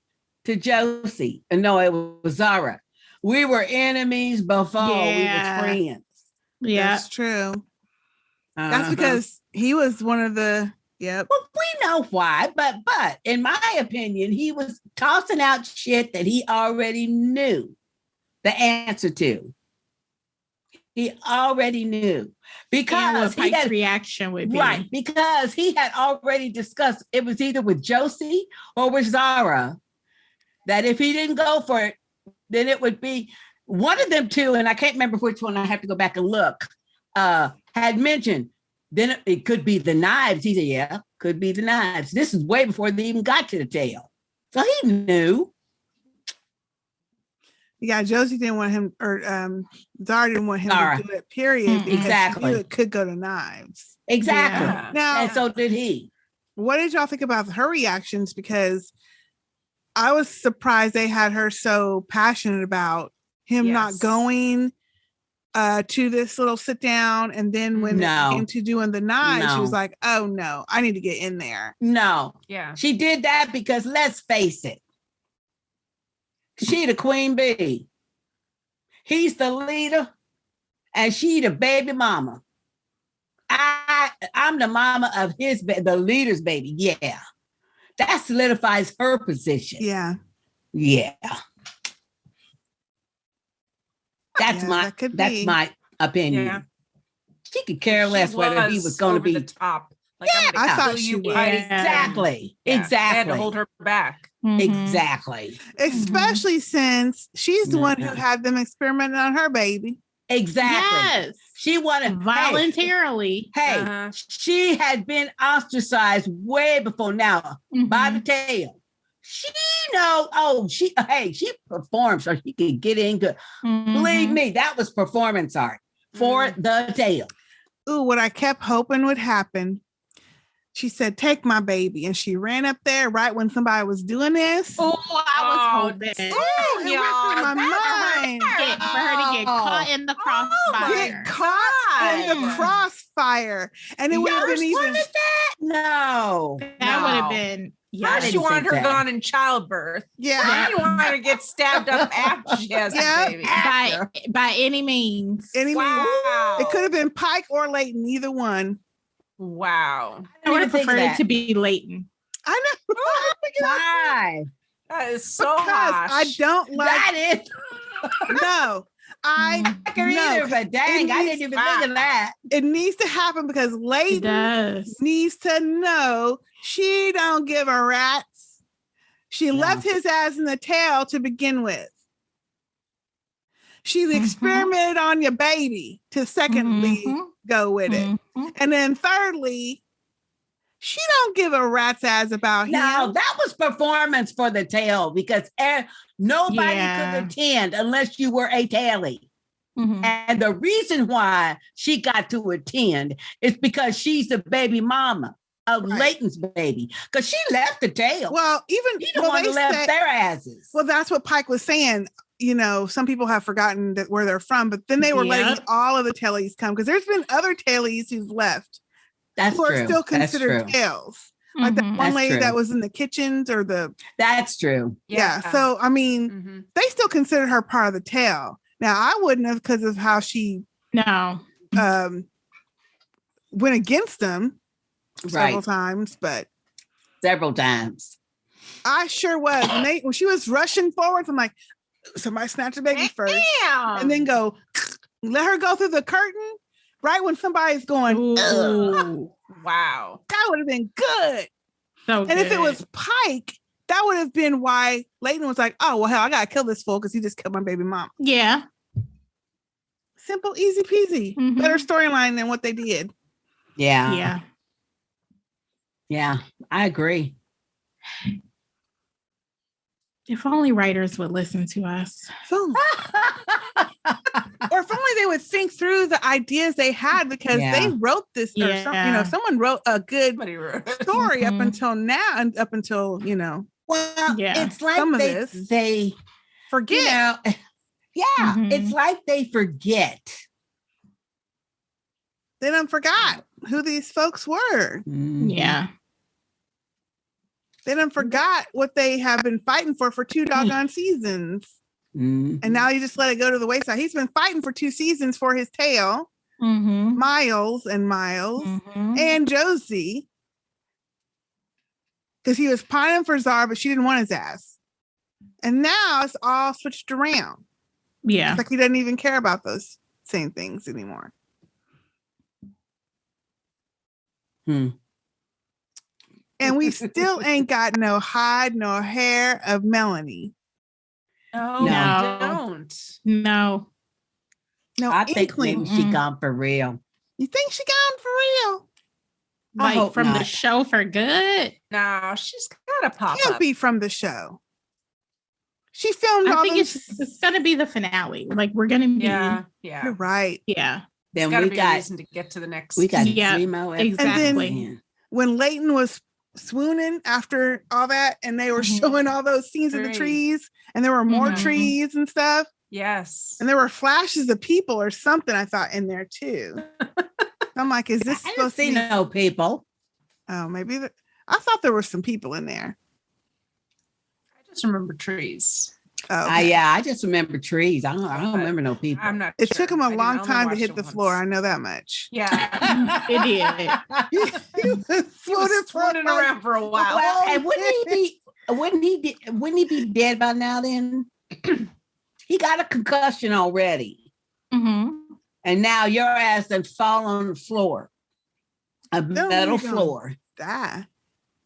S2: to Josie, no, it was Zara. We were enemies before
S1: Yeah.
S2: we was friends.
S1: Yeah.
S3: That's true. That's
S2: Uh-huh.
S3: because he was one of the, yep.
S2: Well, we know why, but in my opinion, he was tossing out shit that he already knew the answer to. He already knew
S1: And
S2: because
S1: what Pike's reaction would be.
S2: right, because he had already discussed it was either with Josie or with Zara that if he didn't go for it, then it would be one of them two, and I can't remember which one. I have to go back and look. Had mentioned then it could be the knives. He said, "Yeah, could be the knives." This is way before they even got to the tail, so he knew.
S3: Yeah, Josie didn't want him, or Zara didn't want him
S2: Zara.
S3: to do it, period, because
S2: Exactly.
S3: she knew it could go to knives.
S2: Exactly,
S4: Yeah.
S3: Now,
S2: and so did he.
S3: what did y'all think about her reactions? Because I was surprised they had her so passionate about him not
S4: Yes.
S3: going to this little sit down. And then when
S2: No.
S3: it came to doing the knives, she
S2: No.
S3: was like, oh no, I need to get in there.
S2: No,
S4: Yeah.
S2: she did that because let's face it, she the queen bee. He's the leader, and she the baby mama. I'm the mama of the leader's baby. Yeah, that solidifies her position.
S3: Yeah.
S2: Yeah. That's
S3: Yeah,
S2: my
S3: that could
S2: that's
S3: be.
S2: my opinion.
S4: Yeah.
S2: She could care less whether he was going to
S4: over
S2: be
S4: the top. Like,
S2: Yeah,
S4: I'm gonna
S3: I thought
S4: kill
S3: she
S4: you,
S3: was.
S4: Pike.
S2: exactly.
S4: Yeah. They had
S2: Exactly.
S4: to hold her back.
S1: Mhm.
S2: Exactly.
S3: Especially since she's the one who
S2: Yeah.
S3: had them experimenting on her baby.
S2: Exactly.
S1: Yes.
S2: She wanted
S1: Voluntarily.
S2: Hey,
S4: Uh-huh.
S2: she had been ostracized way before now by the tail. She know. Oh, she performed so she could get into. Believe me, that was performance art for the tail.
S3: Ooh, what I kept hoping would happen. She said, take my baby. And she ran up there right when somebody was doing this.
S1: Oh, I was hoping.
S3: Ooh, it went through my mind.
S1: For her to get caught in the crossfire.
S3: Get caught in the crossfire. And it would have been even.
S2: Wanted that? No.
S1: That would have been. Yeah.
S4: First,
S2: I
S4: you
S2: didn't
S4: wanted
S2: think
S4: her
S2: that.
S4: gone in childbirth.
S3: Yeah.
S4: Then you want her to get stabbed up after she has
S3: Yeah.
S4: the baby.
S1: By any means.
S4: Wow.
S3: It could have been Pike or Layton, either one.
S4: Wow.
S1: I would have
S2: think of
S1: preferred it
S2: that.
S1: to be Layton.
S3: I know.
S2: Why?
S4: That is so
S3: Because
S4: harsh.
S3: I don't like.
S2: That is
S3: No, I
S2: either, but dang, I didn't even think of that.
S3: It needs to happen because
S1: It
S3: Layton
S1: does.
S3: needs to know she don't give a rat's. She left his ass in the tail to begin with. She experimented on your baby to secondly go with it. And then thirdly, she don't give a rat's ass about
S2: No,
S3: him.
S2: that was performance for the tail because nobody
S1: Yeah.
S2: could attend unless you were a tailie. And the reason why she got to attend is because she's the baby mama of Layton's baby. Because she left the tail.
S3: Well, even
S2: He the one
S3: they
S2: who left
S3: say-
S2: their asses.
S3: well, that's what Pike was saying. You know, some people have forgotten that where they're from, but then they were letting all of the tailies come because there's been other tailies who've left
S2: That's
S3: who are
S2: true.
S3: still
S2: That's
S3: considered
S2: true.
S3: tails. Like that one
S2: That's
S3: lady
S2: true.
S3: that was in the kitchens or the
S2: That's true.
S3: yeah. So I mean, they still considered her part of the tail. Now I wouldn't have because of how she
S1: No.
S3: went against them several
S2: Right.
S3: times, but
S2: Several times.
S3: I sure was. When she was rushing forward, I'm like, somebody snatch the baby first, and then go let her go through the curtain right when somebody's going.
S1: Ooh.
S4: Wow.
S3: That would have been good.
S1: So
S3: And if it was Pike, that would have been why Layton was like, oh, well, hell, I got to kill this fool because he just killed my baby mom.
S1: Yeah.
S3: Simple, easy peasy.
S1: Mhm.
S3: Better storyline than what they did.
S2: Yeah.
S1: Yeah.
S2: Yeah. I agree.
S1: If only writers would listen to us.
S3: So, or if only they would think through the ideas they had because they wrote this, or someone wrote a good
S4: Somebody wrote it.
S3: story up until now and up until,
S2: Well, it's like
S3: some of
S2: they
S3: this. Forget.
S2: It's like they forget.
S3: They done forgot who these folks were.
S1: Yeah.
S3: They done forgot what they have been fighting for 2 doggone seasons. And now you just let it go to the wayside. He's been fighting for 2 seasons for his tail. Myles and Josie. Because he was pining for Zara, but she didn't want his ass. And now it's all switched around.
S1: Yeah.
S3: It's like he doesn't even care about those saying things anymore. And we still ain't got no hide, no hair of Melanie.
S4: No, we don't.
S1: No.
S2: I think
S3: inkling.
S2: maybe she gone for real.
S3: You think she gone for real?
S2: I
S1: Like
S2: hope
S1: from the
S2: not.
S1: show for good.
S4: No, she's got to pop
S3: Can't
S4: up.
S3: be from the show. She filmed
S1: I
S3: all
S1: think
S3: those.
S1: it's gonna be the finale. Like we're gonna be
S4: Yeah.
S3: You're right.
S1: Yeah.
S2: Then
S4: Got to
S2: we
S4: be a
S2: got
S4: reason to get to the next.
S2: we got
S1: Yeah,
S2: 3 more episodes.
S1: exactly.
S2: in.
S3: When Layton was swooning after all that, and they were showing all those scenes of the trees, and there were more trees and stuff.
S4: Yes.
S3: And there were flashes of people or something, I thought, in there too. I'm like, is this
S2: I didn't
S3: supposed to
S2: see
S3: be?
S2: no people.
S3: Oh, maybe I thought there were some people in there.
S4: I just remember trees.
S3: Oh, okay.
S2: Yeah, I just remember trees. I don't remember no people.
S4: I'm not
S3: It
S4: sure.
S3: took him
S4: I
S3: a
S4: didn't-
S3: long
S4: I only
S3: time to
S4: watched
S3: hit
S4: it
S3: the
S4: once.
S3: floor. I know that much.
S4: Yeah.
S1: It did.
S3: He was
S4: He was floating around for a while.
S2: Well, and wouldn't he be dead by now then? He got a concussion already.
S1: Mm-hmm.
S2: And now your ass done fall on the floor. A
S3: No,
S2: metal
S3: we don't.
S2: floor.
S3: Die.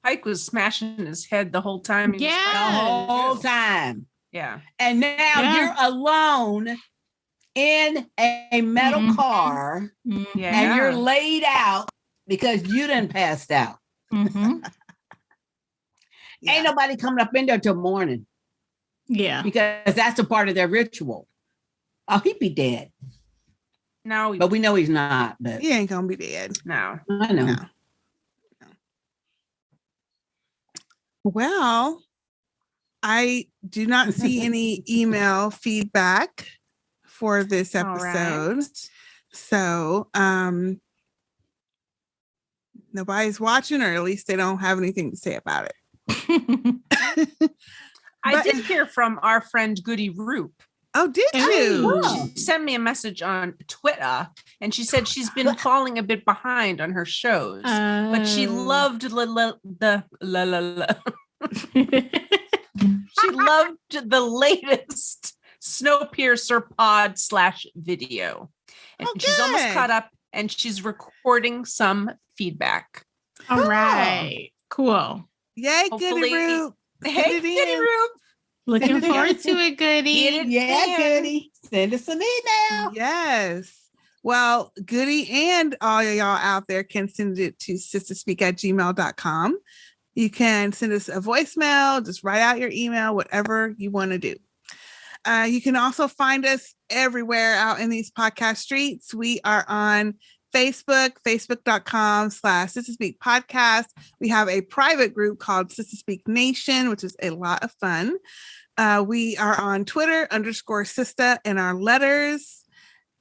S4: Pike was smashing his head the whole time. He was
S1: Yeah.
S2: The
S4: fighting.
S2: whole time.
S4: Yeah.
S2: And now you're alone in a metal
S1: Mhm.
S2: car
S4: Yeah.
S2: and you're laid out because you done passed out.
S1: Mm-hmm.
S2: Ain't nobody coming up in there till morning
S1: Yeah.
S2: because that's a part of their ritual. Oh, he'd be dead.
S4: No,
S2: But we know he's not. But
S3: He ain't gonna be dead.
S4: no.
S2: I know.
S3: No. Well, I do not see any email feedback for this
S4: All
S3: episode.
S4: right.
S3: So nobody's watching, or at least they don't have anything to say about it.
S4: I
S3: But-
S4: did hear from our friend Goody Roop.
S3: Oh, did you?
S2: Oh.
S4: She sent me a message on Twitter, and she said she's been falling a bit behind on her shows, but she loved the she loved the latest Snowpiercer pod / video, and
S3: Oh,
S4: she's almost
S3: good.
S4: caught up, and she's recording some feedback.
S1: All right. Cool.
S3: Yay,
S4: Hopefully-
S3: Goody Root.
S4: Hey,
S3: it
S4: Goody
S3: in.
S4: Roop.
S1: Looking
S2: Send it
S1: forward
S2: in.
S1: to it, Goody.
S4: Get it
S2: Yeah,
S4: in.
S2: Goody. Send us an email.
S3: Yes. Well, Goody and all of y'all out there can send it to sisterspeak@gmail.com. You can send us a voicemail, just write out your email, whatever you want to do. You can also find us everywhere out in these podcast streets. We are on Facebook, facebook.com/Sistahs podcast. We have a private group called Sistahs Nation, which is a lot of fun. We are on Twitter _Sistah in our letters.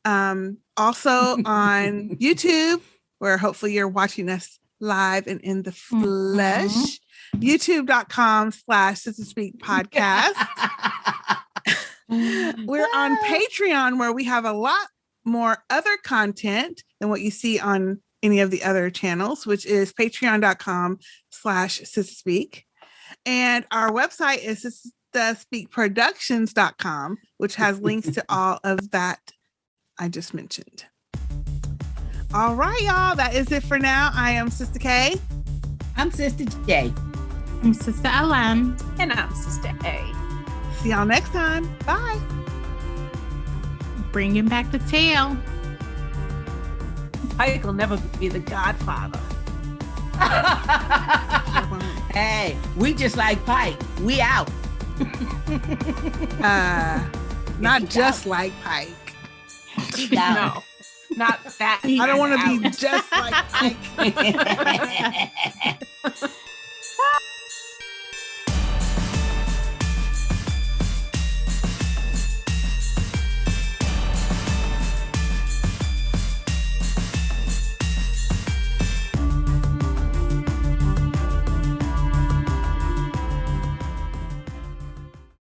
S3: Also on YouTube, where hopefully you're watching us live and in the flesh. YouTube.com/Sistahs podcast. We're on Patreon, where we have a lot more other content than what you see on any of the other channels, which is patreon.com/Sistahspeak. And our website is sistahspeakproductions.com, which has links to all of that I just mentioned. All right, y'all. That is it for now. I am Sister K.
S2: I'm Sister J.
S1: I'm Sister LM.
S4: And I'm Sister A.
S3: See y'all next time. Bye.
S1: Bringing back the tail.
S4: Pike will never be the godfather.
S2: Hey, we just like Pike. We out.
S3: Not just like Pike.
S4: No, not that.
S3: I don't want to
S4: kind
S3: be
S4: of
S3: just like Pike.
S2: Out.